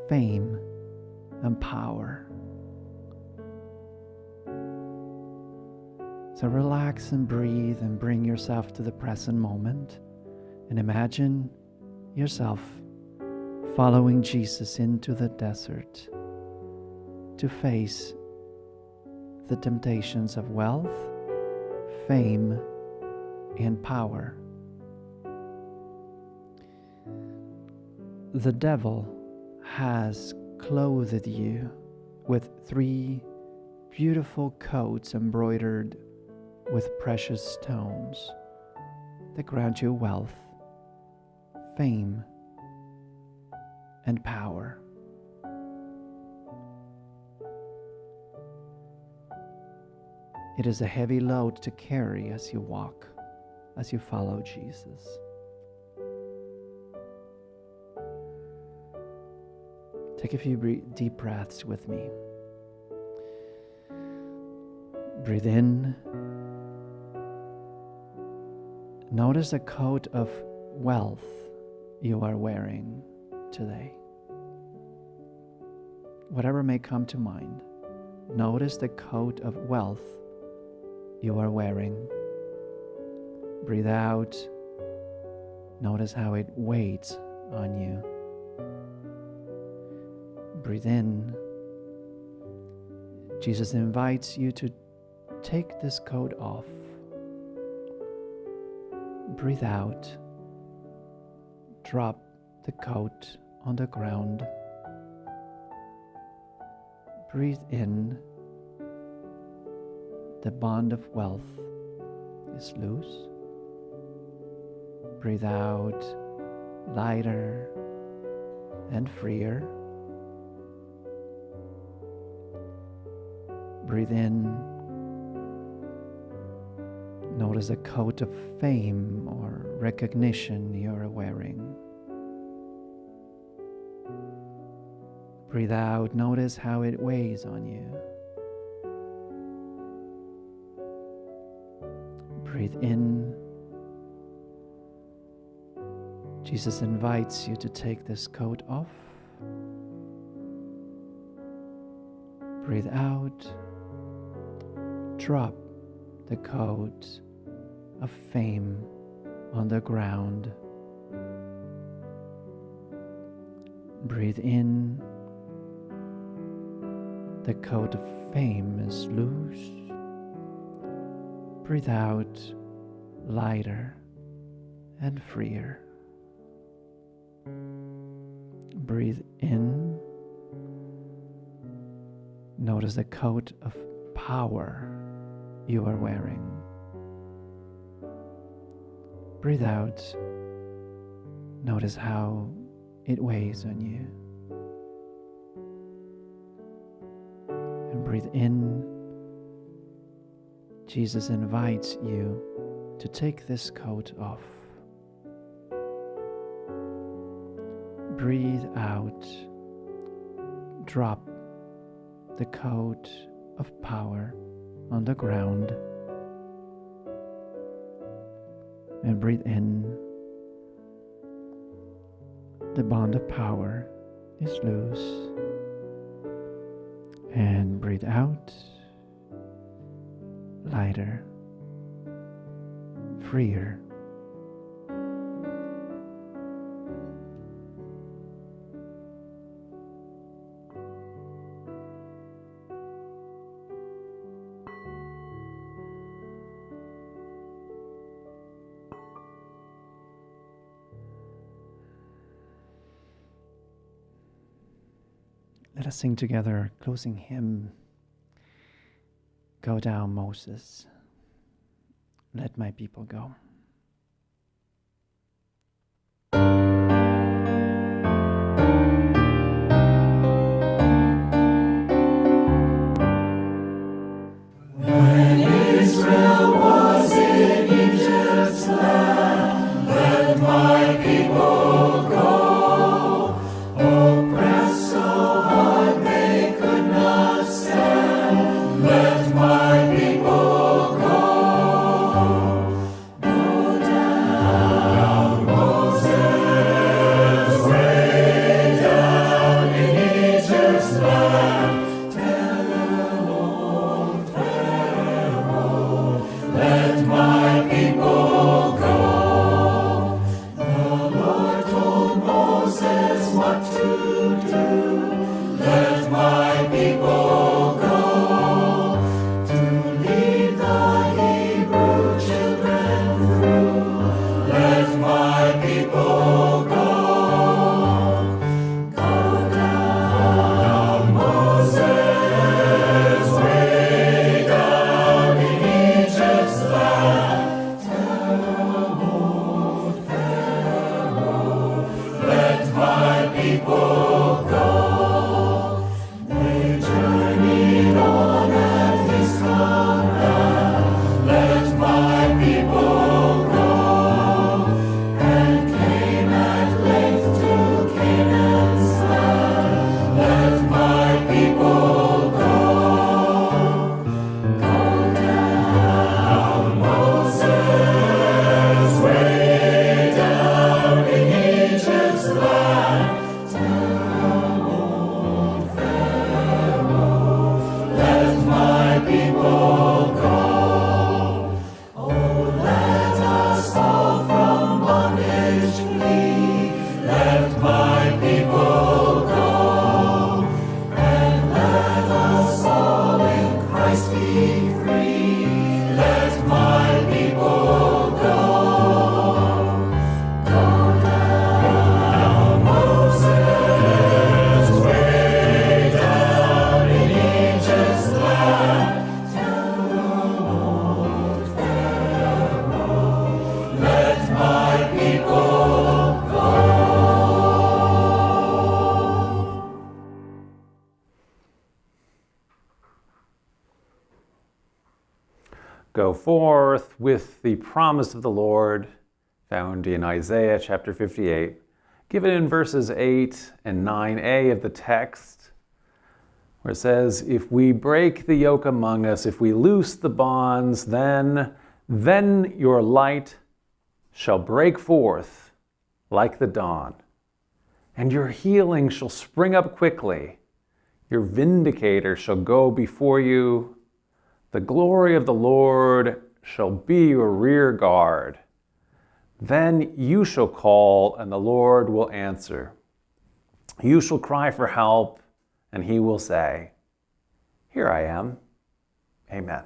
fame, and power? So relax and breathe and bring yourself to the present moment and imagine yourself following Jesus into the desert to face the temptations of wealth, fame, and power. The devil has clothed you with 3 beautiful coats embroidered with precious stones that grant you wealth, fame, and power. It is a heavy load to carry as you walk, as you follow Jesus. Take a few deep breaths with me. Breathe in. Notice the coat of wealth you are wearing today. Whatever may come to mind, notice the coat of wealth you are wearing. Breathe out. Notice how it weighs on you. Breathe in. Jesus invites you to take this coat off. Breathe out. Drop the coat on the ground. Breathe in. The bond of wealth is loose. Breathe out, lighter and freer. Breathe in. Notice a coat of fame or recognition you're wearing. Breathe out. Notice how it weighs on you. Breathe in. Jesus invites you to take this coat off. Breathe out. Drop the coat of fame on the ground. Breathe in. The coat of fame is loose. Breathe out, lighter and freer. Breathe in. Notice the coat of power you are wearing. Breathe out. Notice how it weighs on you. And breathe in. Jesus invites you to take this coat off. Breathe out. Drop the coat of power on the ground. And breathe in. The bond of power is loose. And breathe out. Lighter, freer. Let us sing together our closing hymn. Go down, Moses. Let my people go. When Israel was in Egypt's land, let my people go. Oppressed so hard they could not stand, let my people go. Go down, Moses, way down in Egypt's land. Tell old Pharaoh, let my people go. The Lord told Moses what to do. Let my people go. To lead the Hebrew children through. Let my people go. Go down, Moses, way down in Egypt's land. Tell old Pharaoh, let my people go. They journeyed on at his command. Let my people go. And came at length to Canaan's land. Let my people go. Go down, Moses, way down in Egypt's land. Tell old Pharaoh, let my people go. Oh, let us all from bondage flee. Let my people go. And let us all in Christ be free. Let my people go. Go down, Moses, way down in Egypt's land. Tell old Pharaoh, let my people go. Go forth with the promise of the Lord, found in Isaiah chapter 58, given in verses 8 and 9a of the text, where it says, if we break the yoke among us, if we loose the bonds, then your light shall break forth like the dawn, and your healing shall spring up quickly. Your vindicator shall go before you. The glory of the Lord shall be your rear guard. Then you shall call, and the Lord will answer. You shall cry for help, and he will say, Here I am. Amen.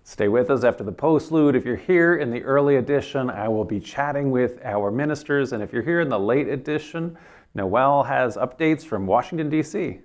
Stay with us after the postlude. If you're here in the early edition, I will be chatting with our ministers. And if you're here in the late edition, Noelle has updates from Washington, D.C.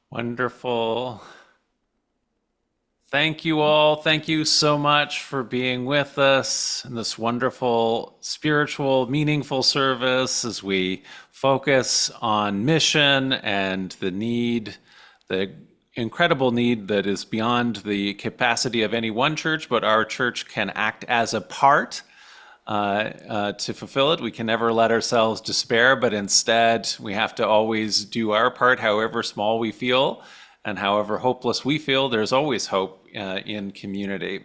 Wonderful. Thank you all. Thank you so much for being with us in this wonderful, spiritual, meaningful service as we focus on mission and the need, the incredible need that is beyond the capacity of any one church, but our church can act as a part to fulfill it. We can never let ourselves despair, but instead we have to always do our part, however small we feel and however hopeless we feel. There's always hope in community.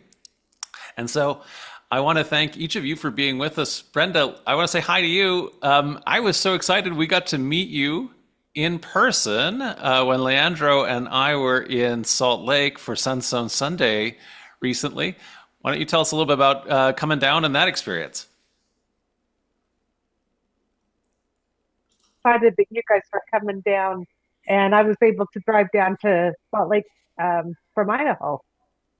And so I want to thank each of you for being with us. Brenda, I want to say hi to you. I was so excited we got to meet you in person when Leandro and I were in Salt Lake for Sunstone Sunday recently. Why don't you tell us a little bit about coming down and that experience? Excited that you guys are coming down, and I was able to drive down to Salt Lake from Idaho.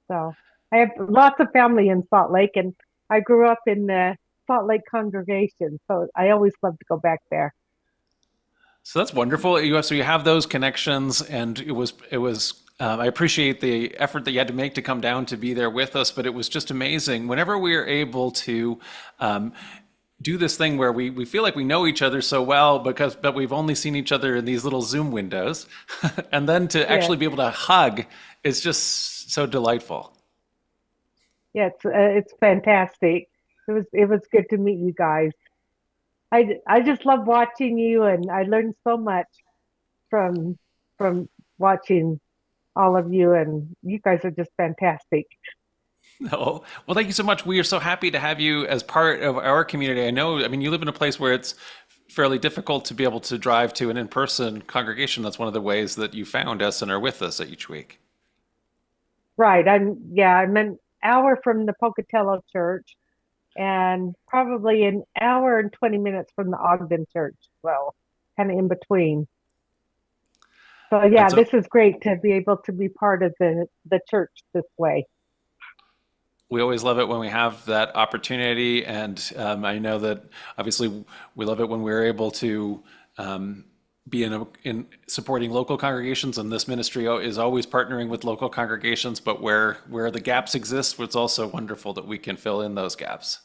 So I have lots of family in Salt Lake, and I grew up in the Salt Lake Congregation, so I always love to go back there. So that's wonderful. So you have those connections, and it was. I appreciate the effort that you had to make to come down to be there with us, but it was just amazing. Whenever we are able to do this thing where we feel like we know each other so well but we've only seen each other in these little Zoom windows. And then to Yeah. actually be able to hug is just so delightful. Yeah, it's fantastic. It was good to meet you guys. I just love watching you, and I learned so much from watching all of you, and you guys are just fantastic. No. Well, thank you so much. We are so happy to have you as part of our community. I mean, you live in a place where it's fairly difficult to be able to drive to an in-person congregation. That's one of the ways that you found us and are with us each week. Right. I'm an hour from the Pocatello Church, and probably an hour and 20 minutes from the Ogden Church. Well, kind of in between. So yeah, So this is great to be able to be part of the church this way. we always love it when we have that opportunity. And I know that obviously we love it when we're able to be in supporting local congregations. And this ministry is always partnering with local congregations, but where the gaps exist, it's also wonderful that we can fill in those gaps.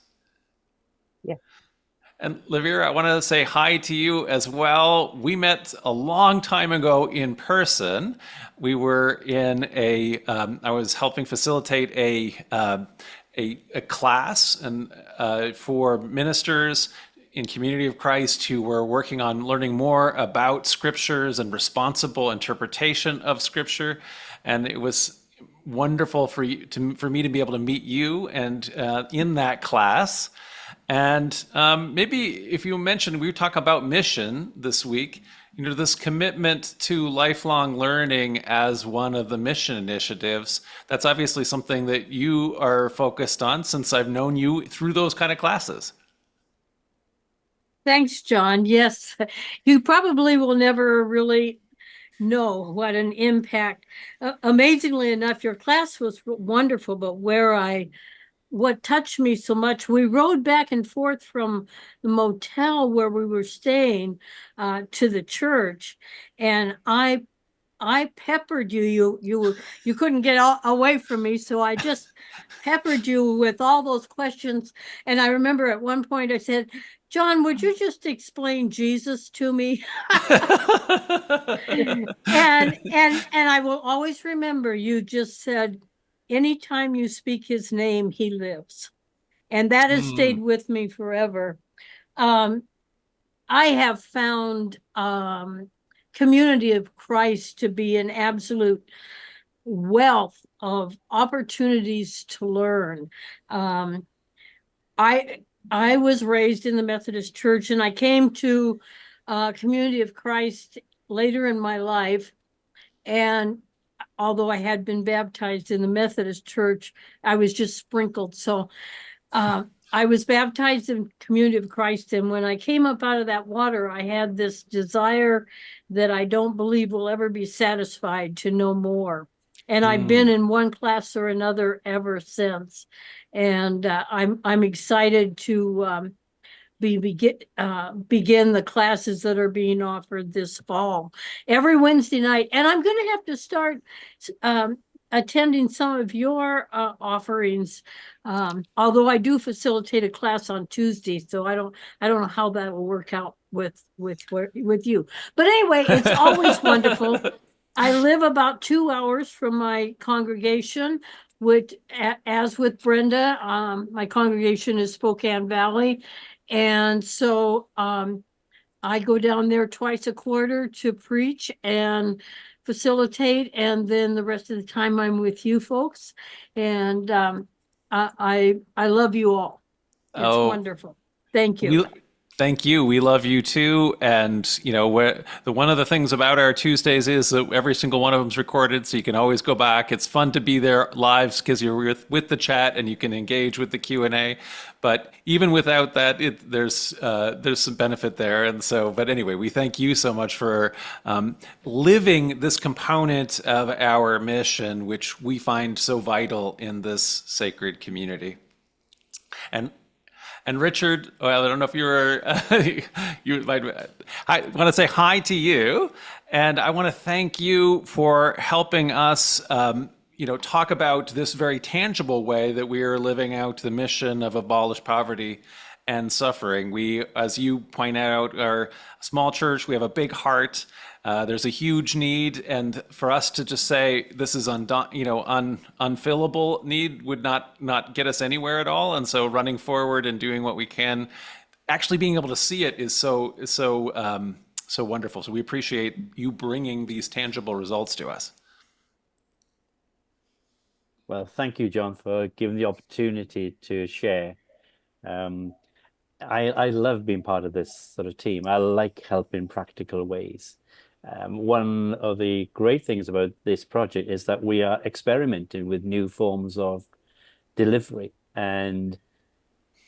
Yeah. And Lavira, I want to say hi to you as well. We met a long time ago in person. We were in I was helping facilitate a class and for ministers in Community of Christ who were working on learning more about scriptures and responsible interpretation of scripture. And it was wonderful for me to be able to meet you and in that class. And maybe if you mentioned, we talk about mission this week, this commitment to lifelong learning as one of the mission initiatives. That's obviously something that you are focused on since I've known you through those kind of classes. Thanks, John. Yes, you probably will never really know what an impact. Amazingly enough, your class was wonderful, but what touched me so much, we rode back and forth from the motel where we were staying to the church, and I peppered you. You couldn't get away from me, so I just peppered you with all those questions. And I remember at one point I said, John, would you just explain Jesus to me? and I will always remember you just said, anytime you speak his name, he lives. And that has stayed with me forever. I have found Community of Christ to be an absolute wealth of opportunities to learn. I was raised in the Methodist Church, and I came to Community of Christ later in my life. And although I had been baptized in the Methodist Church, I was just sprinkled. So I was baptized in Community of Christ. And when I came up out of that water, I had this desire that I don't believe will ever be satisfied to know more. And I've been in one class or another ever since. And I'm excited to begin the classes that are being offered this fall every Wednesday night. And I'm going to have to start attending some of your offerings, although I do facilitate a class on Tuesday, so I don't know how that will work out with you. But anyway, it's always wonderful. I live about 2 hours from my congregation, which, as with Brenda, my congregation is Spokane Valley. And so I go down there twice a quarter to preach and facilitate. And then the rest of the time I'm with you folks. And I love you all. It's wonderful. Thank you. Thank you. We love you too. And one of the things about our Tuesdays is that every single one of them is recorded, so you can always go back. It's fun to be there live because you're with the chat and you can engage with the Q&A. But even without that, there's some benefit there. And so, but anyway, we thank you so much for living this component of our mission, which we find so vital in this sacred community. And Richard, well, I don't know if you might. I want to say hi to you, and I want to thank you for helping us, talk about this very tangible way that we are living out the mission of Abolish Poverty. and suffering. We, as you point out, are a small church. We have a big heart. There's a huge need, and for us to just say this is unfillable need would not get us anywhere at all. And so, running forward and doing what we can, actually being able to see it is so wonderful. So we appreciate you bringing these tangible results to us. Well, thank you, John, for giving the opportunity to share. I love being part of this sort of team. I like helping practical ways. One of the great things about this project is that we are experimenting with new forms of delivery, and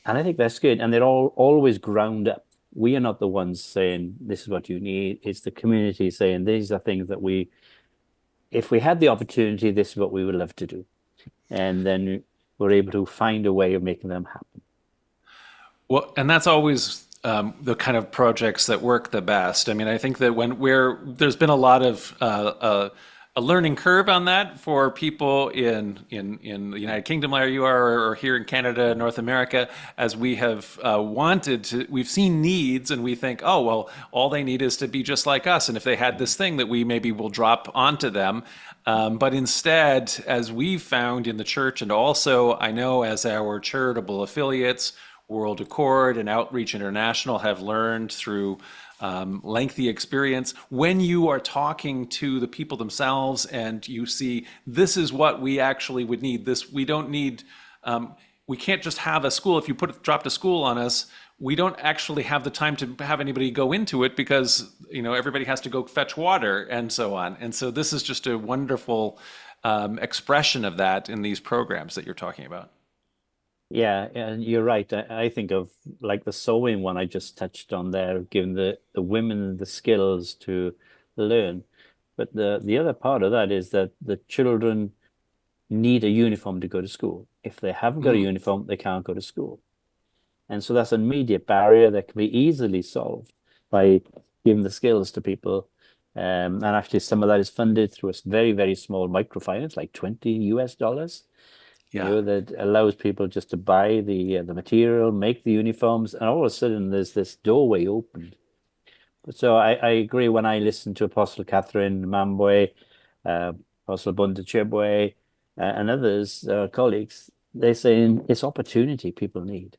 I think that's good. And they're all always ground up. We are not the ones saying this is what you need. It's the community saying these are things that if we had the opportunity, this is what we would love to do. And then we're able to find a way of making them happen. Well, and that's always the kind of projects that work the best. I mean, I think that there's been a lot of a learning curve on that for people in the United Kingdom, where you are, or here in Canada, North America, as we have we've seen needs, and we think, oh, well, all they need is to be just like us, and if they had this thing that we maybe will drop onto them. But instead, as we've found in the church, and also I know as our charitable affiliates, World Accord and Outreach International, have learned through lengthy experience, when you are talking to the people themselves and you see this is what we actually would need, we don't need, we can't just have a school. If you dropped a school on us, we don't actually have the time to have anybody go into it, because everybody has to go fetch water and so on. And so this is just a wonderful expression of that in these programs that you're talking about. Yeah, and you're right. I think of like the sewing one I just touched on there, giving the women the skills to learn. But the other part of that is that the children need a uniform to go to school. If they haven't got a uniform, they can't go to school. And so that's an immediate barrier that can be easily solved by giving the skills to people. And actually some of that is funded through a very, very small microfinance, like $20. Yeah. That allows people just to buy the material, make the uniforms, and all of a sudden there's this doorway opened. So I agree when I listen to Apostle Catherine Mamboy, Apostle Bunda Chibwe, and others, colleagues, they're saying it's opportunity people need.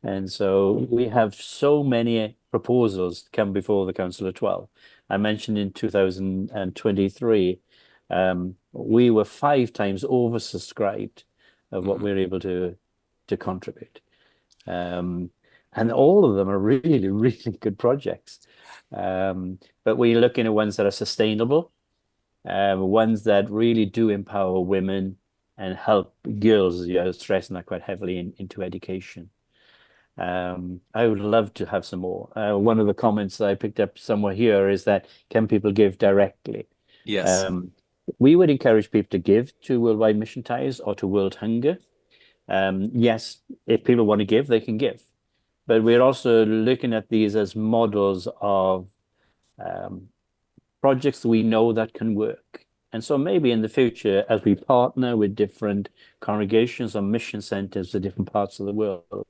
And so we have so many proposals come before the Council of 12. I mentioned in 2023, we were 5 times oversubscribed of what we were able to contribute. And all of them are really, really good projects. But we're looking at ones that are sustainable, ones that really do empower women and help girls, stressing that quite heavily into education. I would love to have some more. One of the comments that I picked up somewhere here is that, can people give directly? Yes. We would encourage people to give to Worldwide Mission Ties or to World Hunger. Yes, if people want to give, they can give. But we're also looking at these as models of projects we know that can work. And so maybe in the future, as we partner with different congregations or mission centers in different parts of the world,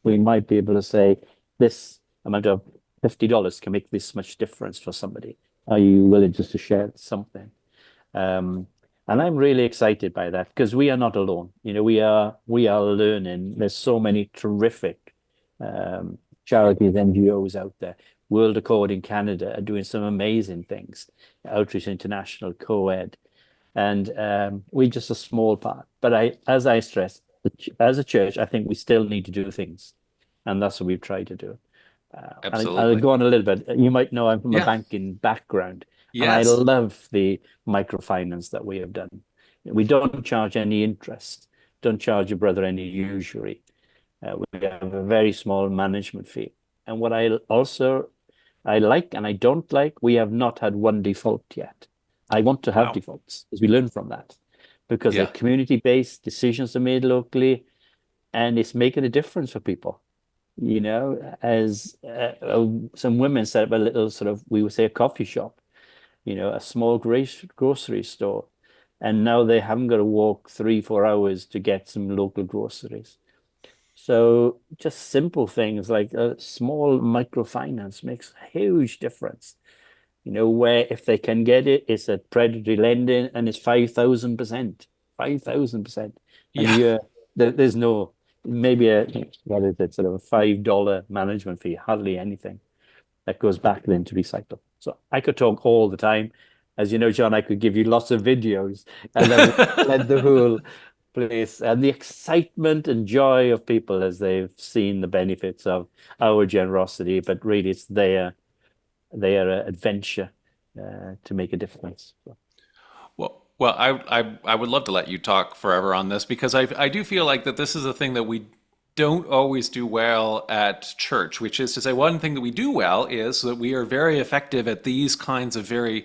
we might be able to say this amount of $50 can make this much difference for somebody. Are you willing just to share something? And I'm really excited by that, because we are not alone. We are learning. There's so many terrific charities, NGOs out there. World Accord in Canada are doing some amazing things. Outreach International, co-ed. And we're just a small part. But as I stress, as a church, I think we still need to do things. And that's what we've tried to do. Absolutely. I'll go on a little bit. You might know I'm from a banking background. Yes. And I love the microfinance that we have done. We don't charge any interest, don't charge your brother any usury. We have a very small management fee. And what I like and I don't like, we have not had one default yet. I want to have defaults, as we learn from that, because they're community-based, decisions are made locally, and it's making a difference for people. As some women set up a little sort of, we would say, a coffee shop, a small grocery store. And now they haven't got to walk 3-4 hours to get some local groceries. So just simple things like a small microfinance makes a huge difference. You know, where if they can get it, it's a predatory lending and it's 5,000%, 5,000%. And Yeah. there's no, maybe what is it, sort of a $5 management fee, hardly anything that goes back then to recycle. So I could talk all the time. As you know, John, I could give you lots of videos and then let the whole place and the excitement and joy of people as they've seen the benefits of our generosity, but really it's their adventure to make a difference. So. Well, I would love to let you talk forever on this because I do feel like that this is a thing that we don't always do well at church, which is to say, one thing that we do well is that we are very effective at these kinds of very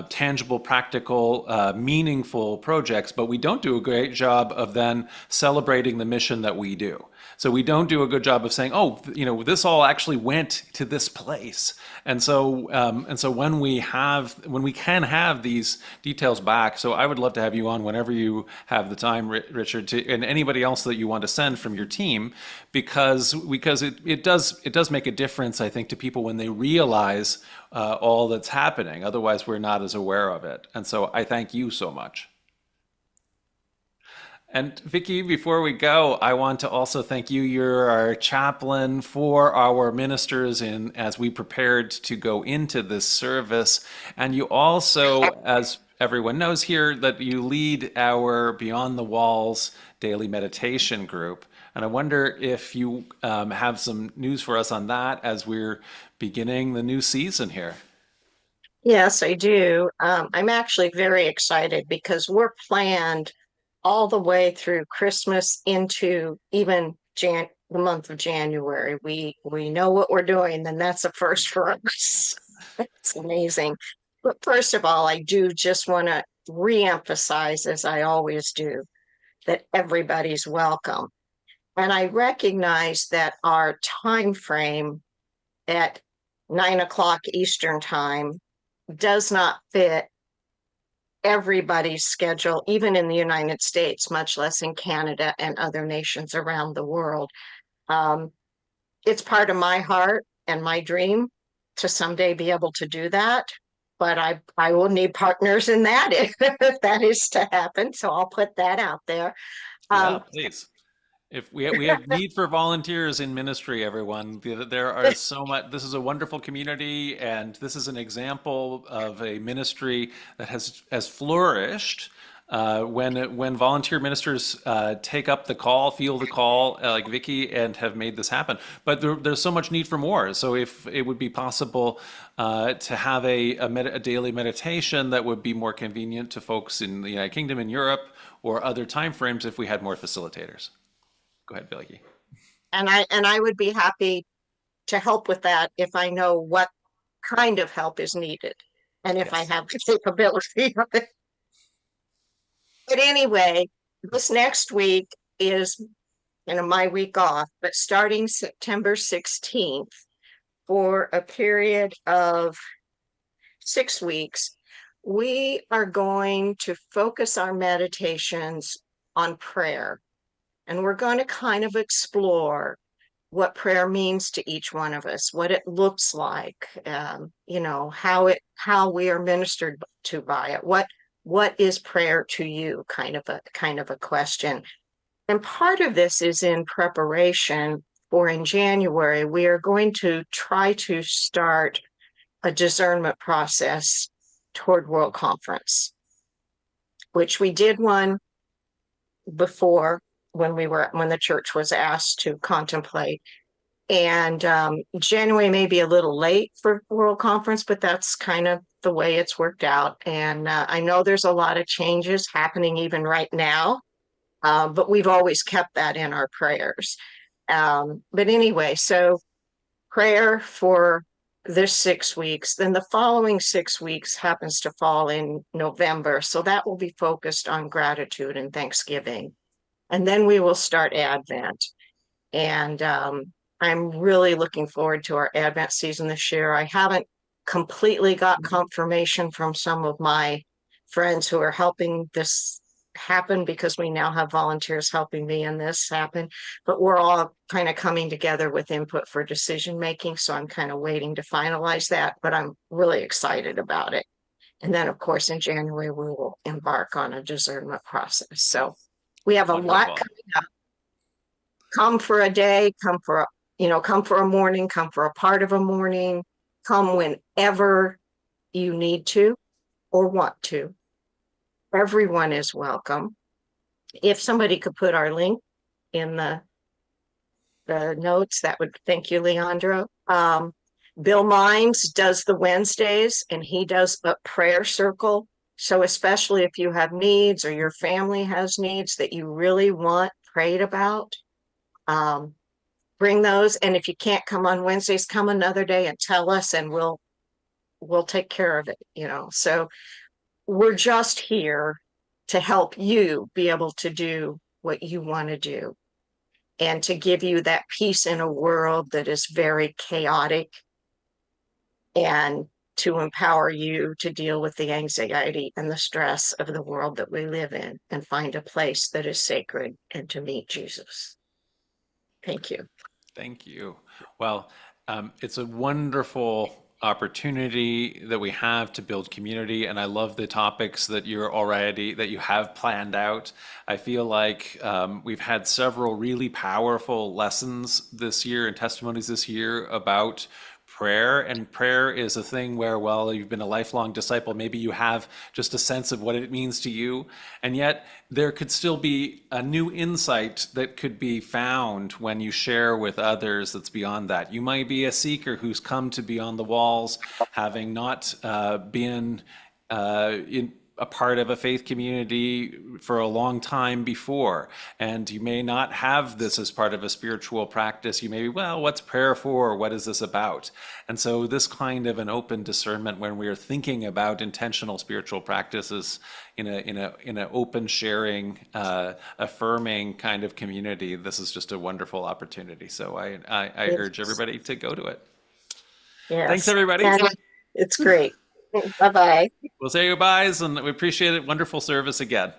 tangible, practical, meaningful projects, but we don't do a great job of then celebrating the mission that we do. So we don't do a good job of saying, oh, you know, this all actually went to this place. And so when we can have these details back, so I would love to have you on whenever you have the time, Richard, and anybody else that you want to send from your team, because it does make a difference, I think, to people when they realize all that's happening. Otherwise, we're not as aware of it. And so I thank you so much. And Vicky, before we go, I want to also thank you. You're our chaplain for our ministers as we prepared to go into this service. And you also, as everyone knows here, that you lead our Beyond the Walls daily meditation group. And I wonder if you have some news for us on that as we're beginning the new season here. Yes, I do. I'm actually very excited because we're planned all the way through Christmas into even the month of January. We know what we're doing, and that's a first for us. It's amazing. But first of all, I do just want to reemphasize, as I always do, that everybody's welcome. And I recognize that our time frame at 9 o'clock Eastern time does not fit everybody's schedule, even in the United States, much less in Canada and other nations around the world. It's part of my heart and my dream to someday be able to do that, but I will need partners in that if that is to happen. So I'll put that out there. Yeah, please. If we have need for volunteers in ministry, everyone. There are so much. This is a wonderful community, and this is an example of a ministry that has flourished when volunteer ministers take up the call, feel the call, like Vicky, and have made this happen. But there's so much need for more. So if it would be possible to have a daily meditation that would be more convenient to folks in the United Kingdom and Europe or other time frames, if we had more facilitators. Go ahead, Billy. And I would be happy to help with that if I know what kind of help is needed and if I have the capability of it. But anyway, this next week is my week off, but starting September 16th for a period of 6 weeks, we are going to focus our meditations on prayer. And we're going to kind of explore what prayer means to each one of us, what it looks like, how we are ministered to by it. What is prayer to you? Kind of a question. And part of this is in preparation for in January, we are going to try to start a discernment process toward World Conference, which we did one before when the church was asked to contemplate. And January may be a little late for World Conference, but that's kind of the way it's worked out. And I know there's a lot of changes happening even right now, but we've always kept that in our prayers. But anyway, so prayer for this 6 weeks. Then the following 6 weeks happens to fall in November. So that will be focused on gratitude and thanksgiving. And then we will start Advent. And I'm really looking forward to our Advent season this year. I haven't completely got confirmation from some of my friends who are helping this happen because we now have volunteers helping me in this happen, but we're all kind of coming together with input for decision making. So I'm kind of waiting to finalize that, but I'm really excited about it. And then, of course, in January, we will embark on a discernment process. So we have a lot coming up. Come for a day, come for a morning, come for a part of a morning, come whenever you need to or want to. Everyone is welcome. If somebody could put our link in the notes, that would, thank you, Leandro. Bill Mines does the Wednesdays, and he does a prayer circle. So especially if you have needs or your family has needs that you really want prayed about, bring those. And if you can't come on Wednesdays, come another day and tell us, and we'll take care of it, So we're just here to help you be able to do what you want to do and to give you that peace in a world that is very chaotic, and to empower you to deal with the anxiety and the stress of the world that we live in and find a place that is sacred and to meet Jesus. Thank you. Thank you. Well, it's a wonderful opportunity that we have to build community, and I love the topics that you have planned out. I feel like we've had several really powerful lessons this year and testimonies this year about prayer, and prayer is a thing where, well, you've been a lifelong disciple, maybe you have just a sense of what it means to you, and yet there could still be a new insight that could be found when you share with others that's beyond that. You might be a seeker who's come to Beyond the Walls having not been a part of a faith community for a long time before, and you may not have this as part of a spiritual practice. You may be, well, what's prayer for? What is this about? And so this kind of an open discernment when we are thinking about intentional spiritual practices in an open sharing, affirming kind of community, this is just a wonderful opportunity. So I urge everybody to go to it. Yes. Thanks, everybody. It's great. Bye-bye. We'll say goodbyes, and we appreciate it. Wonderful service again.